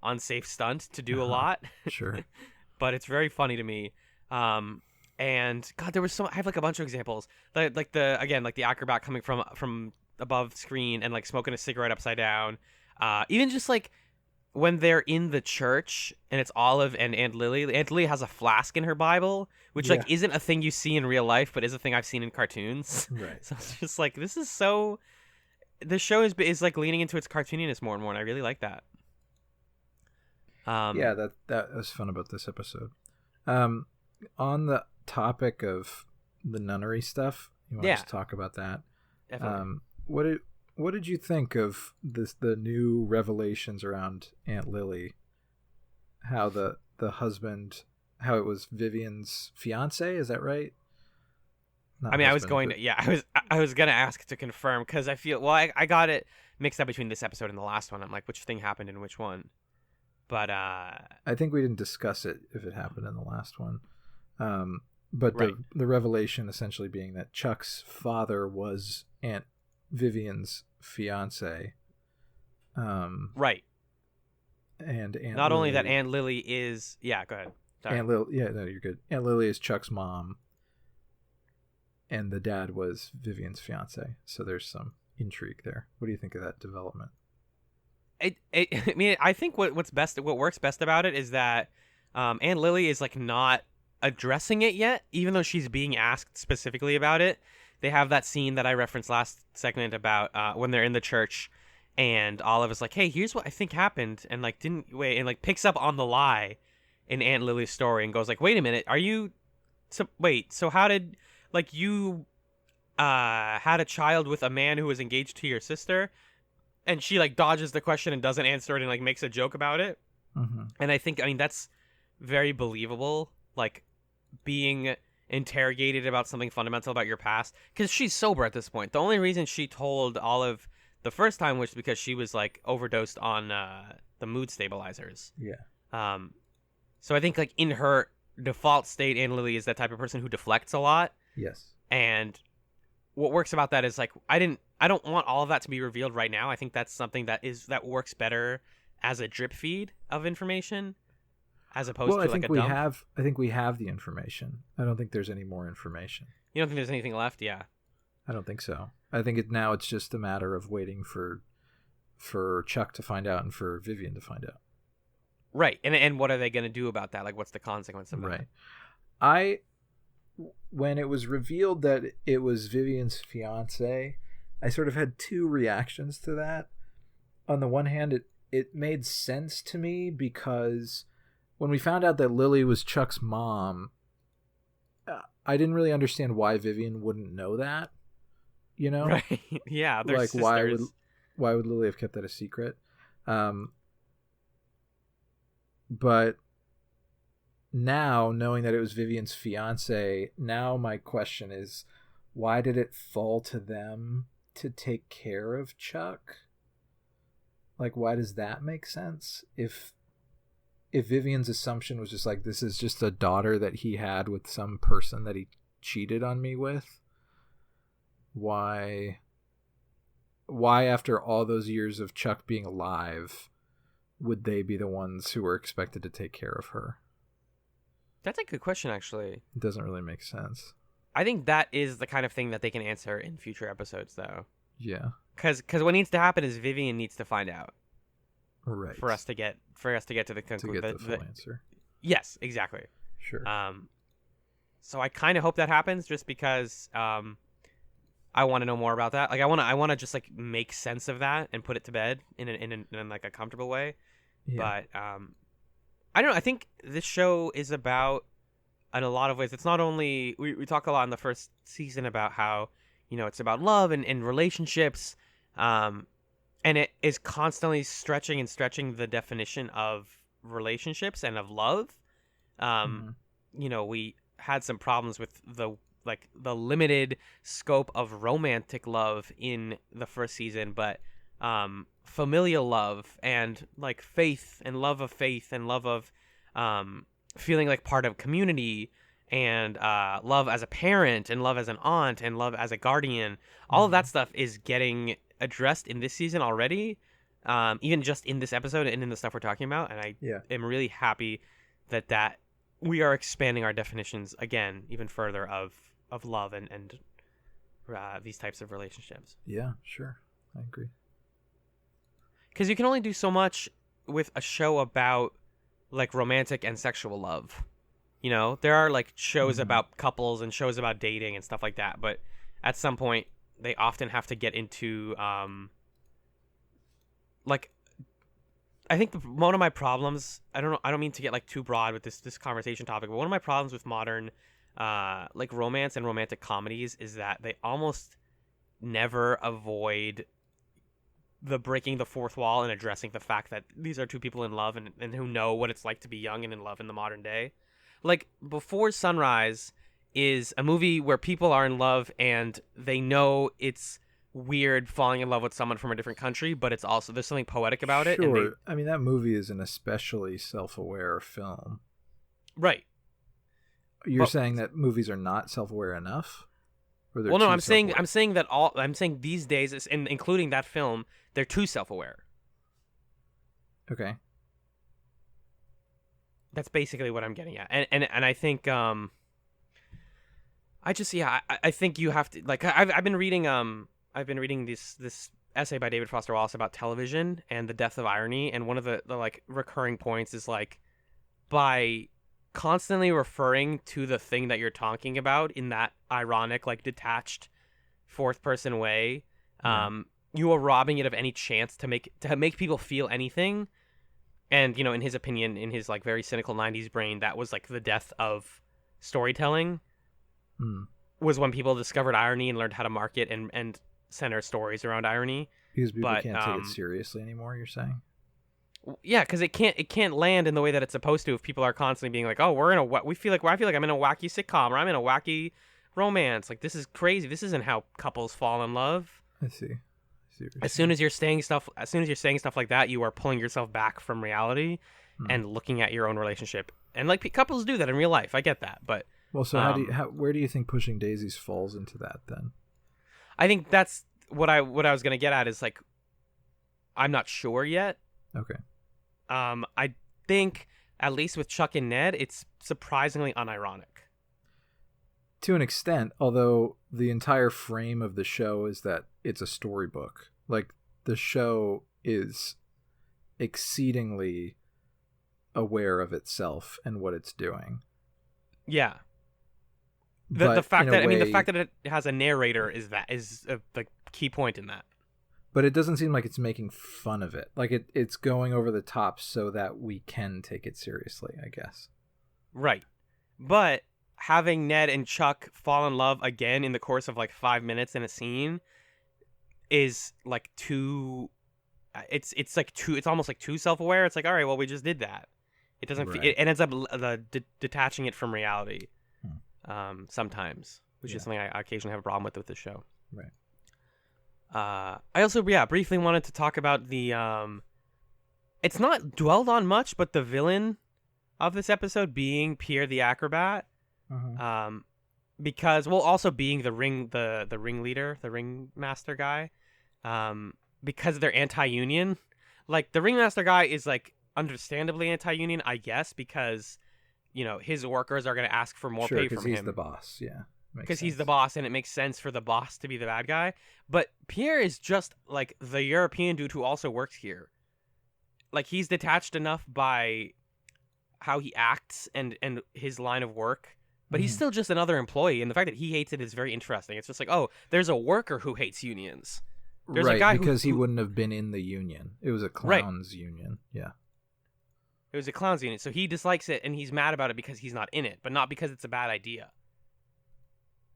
[SPEAKER 1] unsafe stunt to do a lot.
[SPEAKER 2] Sure.
[SPEAKER 1] But it's very funny to me. And God, there was I have like a bunch of examples. Like the acrobat coming from above screen and like smoking a cigarette upside down. Even just like when they're in the church and it's Olive and Aunt Lily. Aunt Lily has a flask in her Bible, which like isn't a thing you see in real life, but is a thing I've seen in cartoons.
[SPEAKER 2] Right.
[SPEAKER 1] So it's just like, this is so. The show is like leaning into its cartooniness more and more, and I really like that.
[SPEAKER 2] Yeah, that was fun about this episode. On the topic of the nunnery stuff, you want to talk about that?
[SPEAKER 1] Definitely.
[SPEAKER 2] What did you think of the new revelations around Aunt Lily? How the husband, how it was Vivian's fiance, is that right? Not
[SPEAKER 1] I mean,
[SPEAKER 2] husband,
[SPEAKER 1] I was gonna ask to confirm, because I feel I got it mixed up between this episode and the last one. I'm like, which thing happened in which one? But
[SPEAKER 2] I think we didn't discuss it if it happened in the last one. But
[SPEAKER 1] right.
[SPEAKER 2] the revelation essentially being that Chuck's father was Aunt Vivian's fiance,
[SPEAKER 1] Right.
[SPEAKER 2] And Aunt
[SPEAKER 1] Not
[SPEAKER 2] Lily,
[SPEAKER 1] only that, Aunt Lily is... Yeah, go ahead. Sorry.
[SPEAKER 2] Aunt Lily, yeah, no, you're good. Aunt Lily is Chuck's mom, and the dad was Vivian's fiance. So there's some intrigue there. What do you think of that development?
[SPEAKER 1] I mean, I think what works best about it is that Aunt Lily is like not addressing it yet, even though she's being asked specifically about it. They have that scene that I referenced last segment about when they're in the church, and Olive is like, "Hey, here's what I think happened," and like didn't wait, and like picks up on the lie in Aunt Lily's story and goes like, "Wait a minute, are you? So how did like you had a child with a man who was engaged to your sister?" And she like dodges the question and doesn't answer it and like makes a joke about it.
[SPEAKER 2] Mm-hmm.
[SPEAKER 1] And I mean, that's very believable. Like being interrogated about something fundamental about your past, because she's sober at this point. The only reason she told Olive the first time was because she was like overdosed on the mood stabilizers.
[SPEAKER 2] Yeah.
[SPEAKER 1] So I think like in her default state, Aunt Lily is that type of person who deflects a lot.
[SPEAKER 2] Yes.
[SPEAKER 1] And what works about that is like I don't want all of that to be revealed right now. I think that's something that works better as a drip feed of information, as opposed to like a dump.
[SPEAKER 2] I think we have the information. I don't think there's any more information.
[SPEAKER 1] You don't think there's anything left? Yeah.
[SPEAKER 2] I don't think so. I think it's just a matter of waiting for Chuck to find out and for Vivian to find out.
[SPEAKER 1] Right. And what are they going to do about that? Like, what's the consequence of that?
[SPEAKER 2] Right. When it was revealed that it was Vivian's fiance, I sort of had two reactions to that. On the one hand, it made sense to me because when we found out that Lily was Chuck's mom, I didn't really understand why Vivian wouldn't know that. You know?
[SPEAKER 1] Right. Yeah. They're
[SPEAKER 2] like
[SPEAKER 1] sisters.
[SPEAKER 2] why would Lily have kept that a secret? But now, knowing that it was Vivian's fiance, now my question is, why did it fall to them to take care of Chuck? Like, why does that make sense? If Vivian's assumption was just like, this is just a daughter that he had with some person that he cheated on me with, why after all those years of Chuck being alive would they be the ones who were expected to take care of her?
[SPEAKER 1] That's a good question, actually.
[SPEAKER 2] It doesn't really make sense.
[SPEAKER 1] I think that is the kind of thing that they can answer in future episodes, though.
[SPEAKER 2] Yeah.
[SPEAKER 1] Because what needs to happen is Vivian needs to find out.
[SPEAKER 2] Right.
[SPEAKER 1] For us to get to the conclusion.
[SPEAKER 2] To get the full answer.
[SPEAKER 1] Yes, exactly.
[SPEAKER 2] Sure.
[SPEAKER 1] So I kind of hope that happens, just because I want to know more about that. Like I want to just like make sense of that and put it to bed in like a comfortable way. Yeah. But I don't know. I think this show is about, in a lot of ways, it's not only we talk a lot in the first season about how, you know, it's about love and relationships, and it is constantly stretching the definition of relationships and of love. You know, we had some problems with the limited scope of romantic love in the first season, but familial love and like faith and love of feeling like part of community, and love as a parent and love as an aunt and love as a guardian. All of that stuff is getting addressed in this season already, even just in this episode and in the stuff we're talking about. And I am really happy that we are expanding our definitions again even further of love and these types of relationships.
[SPEAKER 2] Yeah, sure. I agree.
[SPEAKER 1] Because you can only do so much with a show about like romantic and sexual love. You know, there are like shows about couples and shows about dating and stuff like that, but at some point they often have to get into like, I think one of my problems, I don't mean to get like too broad with this conversation topic, but one of my problems with modern like romance and romantic comedies is that they almost never avoid the breaking the fourth wall and addressing the fact that these are two people in love and who know what it's like to be young and in love in the modern day. Like, Before Sunrise is a movie where people are in love and they know it's weird falling in love with someone from a different country, but it's also, there's something poetic about it.
[SPEAKER 2] Sure. I mean, that movie is an especially self-aware film.
[SPEAKER 1] Right.
[SPEAKER 2] You're saying that movies are not self-aware enough?
[SPEAKER 1] Well, no, I'm saying these days, and including that film, they're too self-aware.
[SPEAKER 2] Okay.
[SPEAKER 1] That's basically what I'm getting at. And I think I think you have to, like, I've been reading this essay by David Foster Wallace about television and the death of irony, and one of the like recurring points is like, by constantly referring to the thing that you're talking about in that ironic, like, detached fourth person way, you are robbing it of any chance to make people feel anything. And, in his opinion, in his like very cynical 90s brain, that was like the death of storytelling. Was when people discovered irony and learned how to market and center stories around irony.
[SPEAKER 2] Because people can't take it seriously anymore, you're saying?
[SPEAKER 1] Yeah, because it can't land in the way that it's supposed to if people are constantly being like, oh, I feel like I'm in a wacky sitcom, or I'm in a wacky romance. Like, this is crazy. This isn't how couples fall in love.
[SPEAKER 2] I see.
[SPEAKER 1] As soon as you're saying stuff like that, you are pulling yourself back from reality and looking at your own relationship. And like couples do that in real life. I get that, but
[SPEAKER 2] well, so where do you think Pushing Daisies falls into that then?
[SPEAKER 1] I think that's what I was gonna get at is like, I'm not sure yet.
[SPEAKER 2] Okay.
[SPEAKER 1] I think at least with Chuck and Ned, it's surprisingly unironic.
[SPEAKER 2] To an extent, although the entire frame of the show is that it's a storybook. Like, the show is exceedingly aware of itself and what it's doing.
[SPEAKER 1] Yeah. The fact that it has a narrator is the key point in that.
[SPEAKER 2] But it doesn't seem like it's making fun of it. Like, it's going over the top so that we can take it seriously, I guess.
[SPEAKER 1] Right. But having Ned and Chuck fall in love again in the course of like 5 minutes in a scene is like too. It's almost like too self-aware. It's like, all right, well, we just did that. It doesn't.
[SPEAKER 2] Right.
[SPEAKER 1] It ends up detaching it from reality. Sometimes, which is something I occasionally have a problem with the show.
[SPEAKER 2] Right.
[SPEAKER 1] I also briefly wanted to talk about the it's not dwelled on much, but the villain of this episode being Pierre the acrobat. Because, well, also being the ringleader, the ringmaster guy, because they're anti-union. Like, the ringmaster guy is like understandably anti-union, I guess, because his workers are going to ask for more pay from him.
[SPEAKER 2] Because he's the boss, yeah.
[SPEAKER 1] Because he's the boss, and it makes sense for the boss to be the bad guy. But Pierre is just like the European dude who also works here. Like, he's detached enough by how he acts and his line of work. But he's still just another employee, and the fact that he hates it is very interesting. It's just like, oh, there's a worker who hates unions. There's a guy
[SPEAKER 2] because he wouldn't have been in the union. It was a clown's union, yeah.
[SPEAKER 1] It was a clown's union, so he dislikes it, and he's mad about it because he's not in it, but not because it's a bad idea.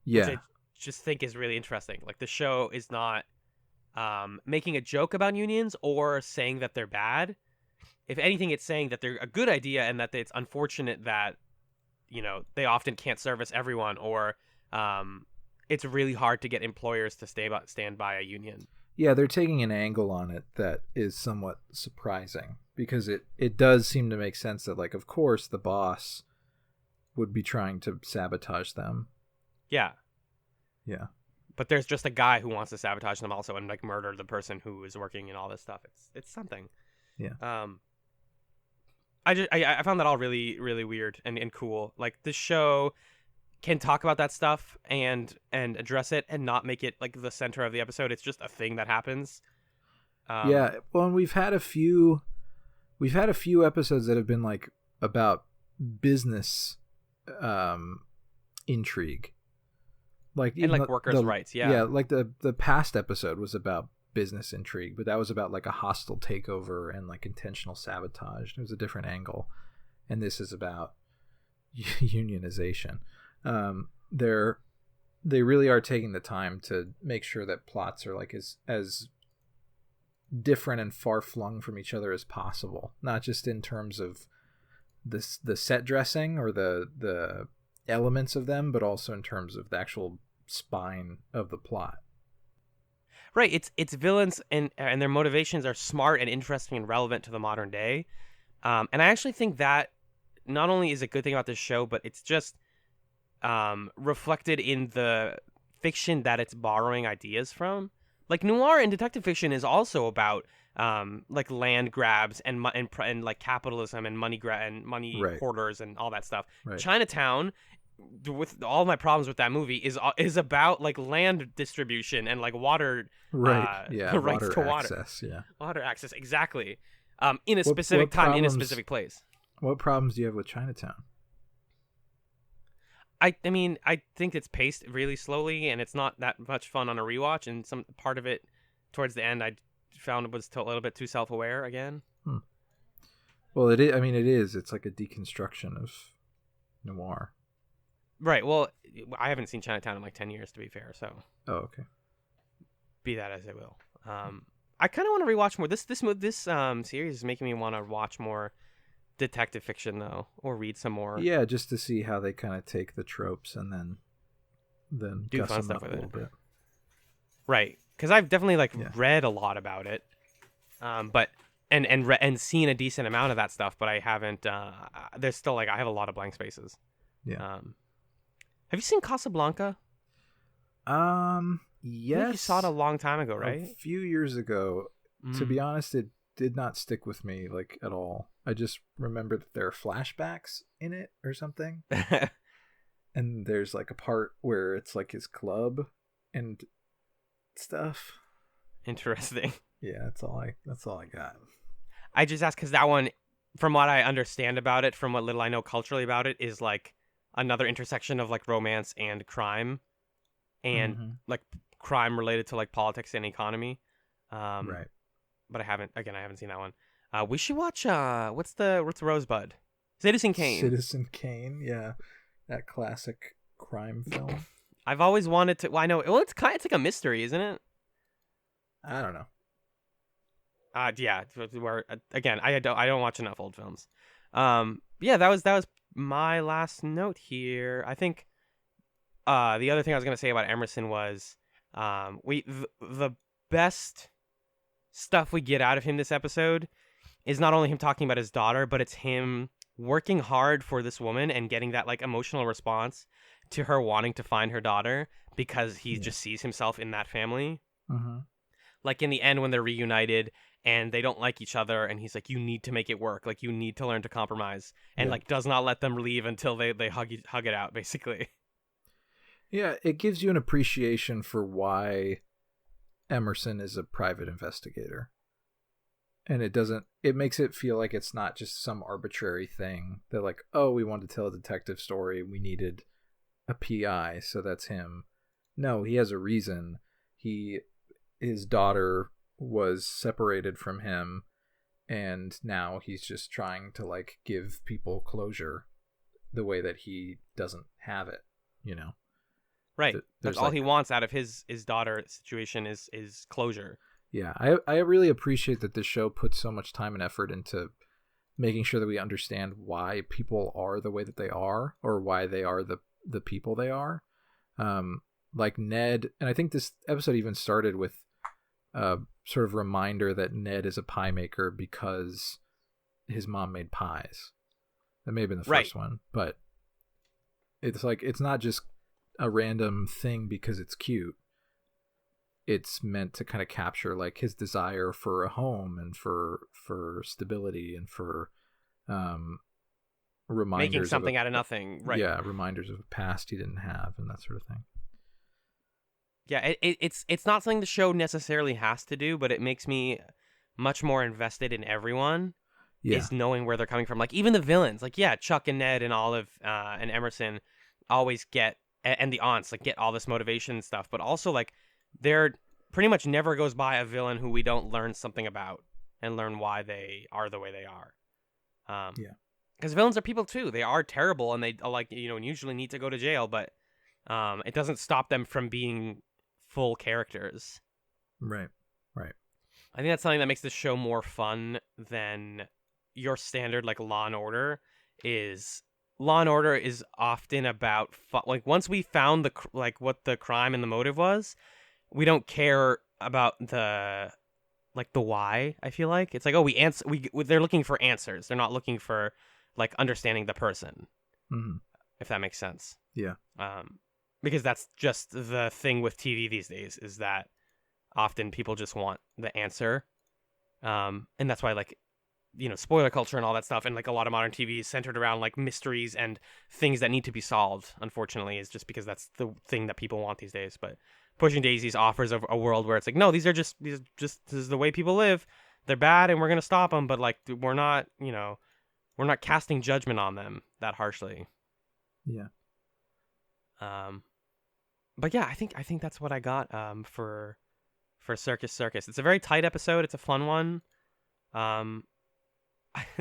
[SPEAKER 2] Yeah.
[SPEAKER 1] Which I just think is really interesting. Like, the show is not making a joke about unions or saying that they're bad. If anything, it's saying that they're a good idea and that it's unfortunate that they often can't service everyone, or it's really hard to get employers to stand by a union.
[SPEAKER 2] Yeah, they're taking an angle on it that is somewhat surprising, because it does seem to make sense that, like, of course the boss would be trying to sabotage them.
[SPEAKER 1] Yeah.
[SPEAKER 2] Yeah.
[SPEAKER 1] But there's just a guy who wants to sabotage them also and like murder the person who is working and all this stuff. It's something.
[SPEAKER 2] Yeah.
[SPEAKER 1] I found that all really, really weird and cool. Like, the show can talk about that stuff and address it and not make it like the center of the episode. It's just a thing that happens.
[SPEAKER 2] Yeah. Well, and we've had a few episodes that have been like about business intrigue. Like,
[SPEAKER 1] and like workers' rights. Yeah.
[SPEAKER 2] Yeah. Like the past episode was about business intrigue, but that was about like a hostile takeover and like intentional sabotage. It was a different angle, and this is about unionization. They really are taking the time to make sure that plots are like as different and far flung from each other as possible, not just in terms of the set dressing or the elements of them, but also in terms of the actual spine of the plot.
[SPEAKER 1] Right, it's villains and their motivations are smart and interesting and relevant to the modern day, and I actually think that not only is a good thing about this show, but it's just reflected in the fiction that it's borrowing ideas from. like noir and detective fiction is also about like land grabs and like capitalism and money
[SPEAKER 2] Right.
[SPEAKER 1] hoarders and all that stuff.
[SPEAKER 2] Right.
[SPEAKER 1] Chinatown, with all my problems with that movie, is about like land distribution and like water
[SPEAKER 2] Right. Yeah.
[SPEAKER 1] rights to water.
[SPEAKER 2] Access. Yeah.
[SPEAKER 1] Water access, exactly. In a
[SPEAKER 2] What
[SPEAKER 1] specific time, in a
[SPEAKER 2] problems-
[SPEAKER 1] specific place.
[SPEAKER 2] What problems do you have with Chinatown?
[SPEAKER 1] I mean, I think it's paced really slowly, and it's not that much fun on a rewatch. And some part of it, towards the end, I found was a little bit too self-aware again.
[SPEAKER 2] Well, it is. I mean, it is. It's like a deconstruction of noir.
[SPEAKER 1] Right. Well, I haven't seen Chinatown in like 10 years, to be fair. So,
[SPEAKER 2] Oh, okay.
[SPEAKER 1] be that as it will. I kind of want to rewatch more. This series is making me want to watch more detective fiction though, or read some more.
[SPEAKER 2] Yeah, just to see how they kind of take the tropes and then
[SPEAKER 1] Do
[SPEAKER 2] guss
[SPEAKER 1] fun
[SPEAKER 2] them
[SPEAKER 1] stuff
[SPEAKER 2] up a
[SPEAKER 1] with
[SPEAKER 2] little bit.
[SPEAKER 1] Right. Because I've definitely like
[SPEAKER 2] Yeah.
[SPEAKER 1] read a lot about it, but and seen a decent amount of that stuff, but I haven't. There's still like I have a lot of blank spaces.
[SPEAKER 2] Yeah.
[SPEAKER 1] Have you seen Casablanca?
[SPEAKER 2] Yes.
[SPEAKER 1] I think you saw it a long time ago,
[SPEAKER 2] A
[SPEAKER 1] right?
[SPEAKER 2] few years ago. To
[SPEAKER 1] Mm.
[SPEAKER 2] be honest, it did not stick with me like at all. I just remember that there are flashbacks in it or something, and there's like a part where it's like his club and stuff.
[SPEAKER 1] Interesting.
[SPEAKER 2] Yeah, that's all I got.
[SPEAKER 1] I just asked because that one, from what I understand about it, from what little I know culturally about it, is like another intersection of like romance and crime, and
[SPEAKER 2] Mhm.
[SPEAKER 1] like crime related to like politics and economy.
[SPEAKER 2] Right.
[SPEAKER 1] But I haven't seen that one. We should watch what's Rosebud? Citizen Kane.
[SPEAKER 2] Citizen Kane, yeah, that classic crime film.
[SPEAKER 1] I've always wanted to. Well, I know. Well, it's like a mystery, isn't it?
[SPEAKER 2] I don't know.
[SPEAKER 1] Yeah. Where again, I don't watch enough old films. Yeah, that was my last note here. I think. The other thing I was gonna say about Emerson was, the best stuff we get out of him this episode is not only him talking about his daughter, but it's him working hard for this woman and getting that like emotional response to her wanting to find her daughter because he just sees himself in that family.
[SPEAKER 2] Mm-hmm.
[SPEAKER 1] Like in the end when they're reunited and they don't like each other and he's like, you need to make it work. Like you need to learn to compromise, and like does not let them leave until they hug it out, basically.
[SPEAKER 2] Yeah, it gives you an appreciation for why Emerson is a private investigator. And it makes it feel like it's not just some arbitrary thing that like, oh, we wanted to tell a detective story, we needed a PI, so that's him. No, he has a reason. His daughter was separated from him, and now he's just trying to like give people closure the way that he doesn't have it, you know.
[SPEAKER 1] Right. That's all
[SPEAKER 2] like,
[SPEAKER 1] he wants out of his daughter situation is closure.
[SPEAKER 2] Yeah, I really appreciate that this show puts so much time and effort into making sure that we understand why people are the way that they are, or why they are the people they are. Like Ned, and I think this episode even started with a sort of reminder that Ned is a pie maker because his mom made pies. That may have been the first one, but it's like it's not just a random thing because it's cute. It's meant to kind of capture like his desire for a home and for stability and for reminders
[SPEAKER 1] making something out of nothing. Right.
[SPEAKER 2] Yeah, reminders of a past he didn't have and that sort of thing.
[SPEAKER 1] Yeah, it's not something the show necessarily has to do, but it makes me much more invested in everyone.
[SPEAKER 2] Yeah.
[SPEAKER 1] Is knowing where they're coming from. Like even the villains, like Chuck and Ned and Olive and Emerson always get, and the aunts like get all this motivation and stuff, but also like there pretty much never goes by a villain who we don't learn something about and learn why they are the way they are. Because villains are people too. They are terrible and they like usually need to go to jail, but it doesn't stop them from being full characters.
[SPEAKER 2] Right.
[SPEAKER 1] I think that's something that makes this show more fun than your standard like Law and Order is. Law and Order is often about like once we found what the crime and the motive was, we don't care about the why. I feel like it's like, oh, they're looking for answers. They're not looking for like understanding the person.
[SPEAKER 2] Mm-hmm.
[SPEAKER 1] If that makes sense.
[SPEAKER 2] Yeah.
[SPEAKER 1] Because that's just the thing with TV these days is that often people just want the answer. And that's why, like, you know, spoiler culture and all that stuff, and like a lot of modern TV is centered around like mysteries and things that need to be solved, unfortunately, is just because that's the thing that people want these days. But Pushing Daisies offers a world where it's like, no, these are just this is the way people live. They're bad and we're going to stop them, but like we're not, you know, we're not casting judgment on them that harshly.
[SPEAKER 2] Yeah.
[SPEAKER 1] But yeah, I think that's what I got for Circus. It's a very tight episode. It's a fun one.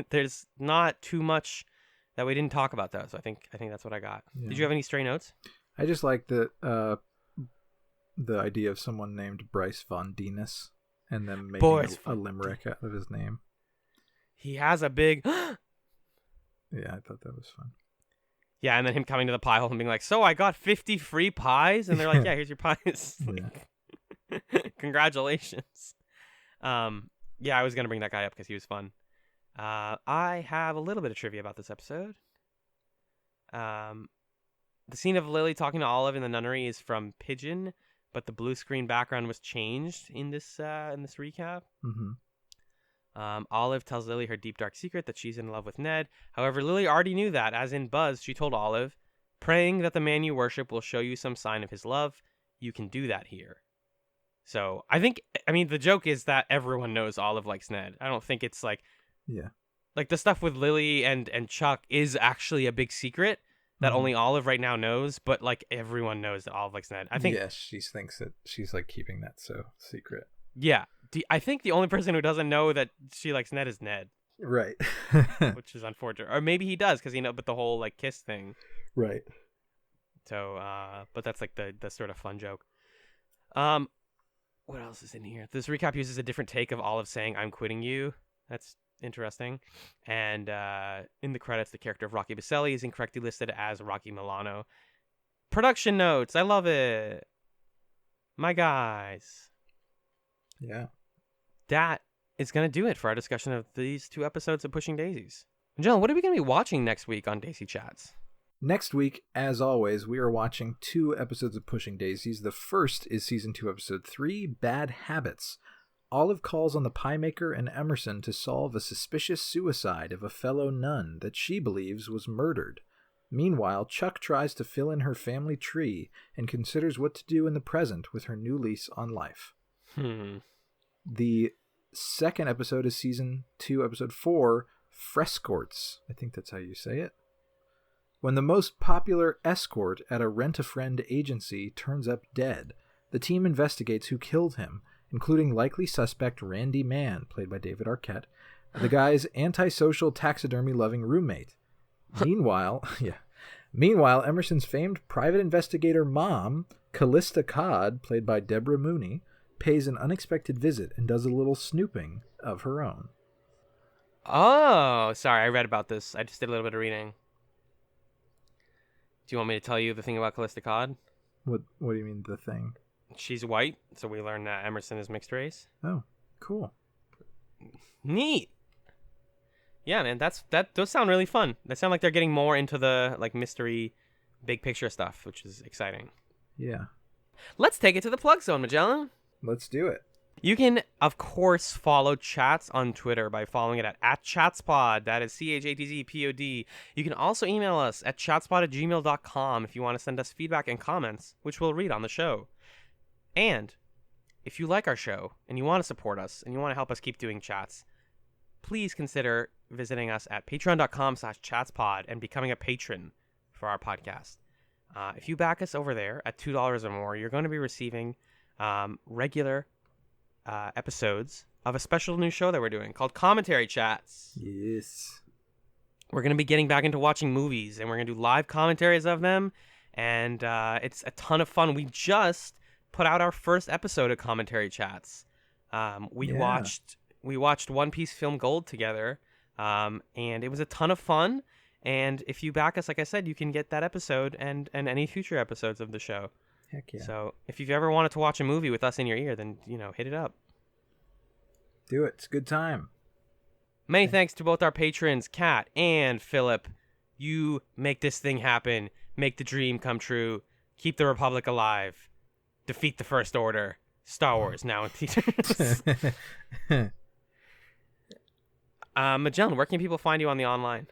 [SPEAKER 1] There's not too much that we didn't talk about though, so I think that's what I got. Yeah. Did you have any stray notes?
[SPEAKER 2] I just like the idea of someone named Bryce Von Venus and then making a limerick out of his name.
[SPEAKER 1] He has a big
[SPEAKER 2] yeah, I thought that was fun.
[SPEAKER 1] Yeah, and then him coming to the pie hole and being like, "So I got 50 free pies," and they're like, "Yeah, here's your pies."
[SPEAKER 2] Yeah.
[SPEAKER 1] Congratulations. Yeah, I was gonna bring that guy up because he was fun. I have a little bit of trivia about this episode. The scene of Lily talking to Olive in the nunnery is from Pigeon, but the blue screen background was changed in this recap.
[SPEAKER 2] Mm-hmm.
[SPEAKER 1] Olive tells Lily her deep, dark secret that she's in love with Ned. However, Lily already knew that, as in Buzz, she told Olive, "Praying that the man you worship will show you some sign of his love. You can do that here." So I mean, the joke is that everyone knows Olive likes Ned. I don't think it's like,
[SPEAKER 2] yeah,
[SPEAKER 1] like the stuff with Lily and Chuck is actually a big secret that only Olive right now knows, but like everyone knows that Olive likes Ned. I think.
[SPEAKER 2] Yes, she thinks that she's like keeping that so secret.
[SPEAKER 1] Yeah, I think the only person who doesn't know that she likes Ned is Ned.
[SPEAKER 2] Right.
[SPEAKER 1] Which is unfortunate, or maybe he does because but the whole like kiss thing.
[SPEAKER 2] Right.
[SPEAKER 1] So, but that's like the sort of fun joke. What else is in here? This recap uses a different take of Olive saying, "I'm quitting you." That's interesting. And in the credits, the character of Rocky Baselli is incorrectly listed as Rocky Milano. Production notes. I love it. My guys.
[SPEAKER 2] Yeah.
[SPEAKER 1] That is going to do it for our discussion of these 2 episodes of Pushing Daisies. John, what are we going to be watching next week on DaisyChatz?
[SPEAKER 2] Next week, as always, we are watching 2 episodes of Pushing Daisies. The first is Season 2, Episode 3, Bad Habits. Olive calls on the pie maker and Emerson to solve a suspicious suicide of a fellow nun that she believes was murdered. Meanwhile, Chuck tries to fill in her family tree and considers what to do in the present with her new lease on life. The second episode is Season 2, Episode 4, Frescorts. I think that's how you say it. When the most popular escort at a rent-a-friend agency turns up dead, the team investigates who killed him, including likely suspect Randy Mann, played by David Arquette, the guy's antisocial taxidermy-loving roommate. Meanwhile, Emerson's famed private investigator mom, Callista Codd, played by Deborah Mooney, pays an unexpected visit and does a little snooping of her own.
[SPEAKER 1] Oh, sorry, I read about this. I just did a little bit of reading. Do you want me to tell you the thing about Callista Codd?
[SPEAKER 2] What do you mean, the thing?
[SPEAKER 1] She's white, so we learned that Emerson is mixed race.
[SPEAKER 2] Oh, cool.
[SPEAKER 1] Neat. Yeah, man, that does sound really fun. They sound like they're getting more into the like mystery, big picture stuff, which is exciting.
[SPEAKER 2] Yeah.
[SPEAKER 1] Let's take it to the plug zone, Magellan.
[SPEAKER 2] Let's do it.
[SPEAKER 1] You can, of course, follow Chats on Twitter by following it at ChatsPod. That is ChatZPod. You can also email us at chatspod@gmail.com if you want to send us feedback and comments, which we'll read on the show. And if you like our show and you want to support us and you want to help us keep doing chats, please consider visiting us at patreon.com/chatspod and becoming a patron for our podcast. If you back us over there at $2 or more, you're going to be receiving regular episodes of a special new show that we're doing called Commentary Chats.
[SPEAKER 2] Yes.
[SPEAKER 1] We're going to be getting back into watching movies, and we're going to do live commentaries of them, and it's a ton of fun. We just put out our first episode of Commentary Chats. We watched One Piece Film Gold together, and it was a ton of fun. And if you back us, like I said, you can get that episode and any future episodes of the show.
[SPEAKER 2] Heck yeah.
[SPEAKER 1] So if you've ever wanted to watch a movie with us in your ear, then, hit it up.
[SPEAKER 2] Do it. It's a good time.
[SPEAKER 1] Many thanks to both our patrons, Kat and Philip. You make this thing happen. Make the dream come true. Keep the Republic alive. Defeat the First Order. Star Wars now in theaters. Magellan, where can people find you on the online?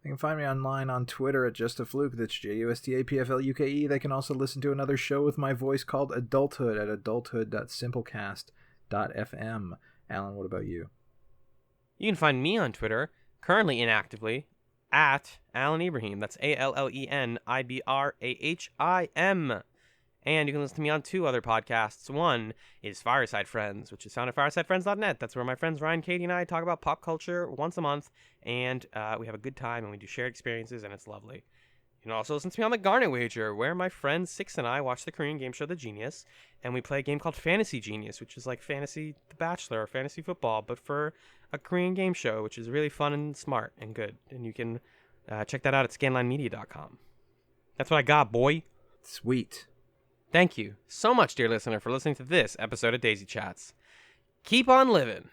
[SPEAKER 2] They can find me online on Twitter at JustAFluke. That's JUSTAPFLUKE. They can also listen to another show with my voice called Adulthood at adulthood.simplecast.fm. Alan, what about you?
[SPEAKER 1] You can find me on Twitter, currently inactively, at Alan Ibrahim. That's ALLENIBRAHIM. And you can listen to me on 2 other podcasts. One is Fireside Friends, which is found at firesidefriends.net. That's where my friends Ryan, Katie, and I talk about pop culture once a month. And we have a good time, and we do shared experiences, and it's lovely. You can also listen to me on The Garnet Wager, where my friend Six and I watch the Korean game show The Genius, and we play a game called Fantasy Genius, which is like Fantasy The Bachelor or Fantasy Football, but for a Korean game show, which is really fun and smart and good. And you can check that out at scanlinemedia.com. That's what I got, boy.
[SPEAKER 2] Sweet.
[SPEAKER 1] Thank you so much, dear listener, for listening to this episode of Daisy Chats. Keep on living.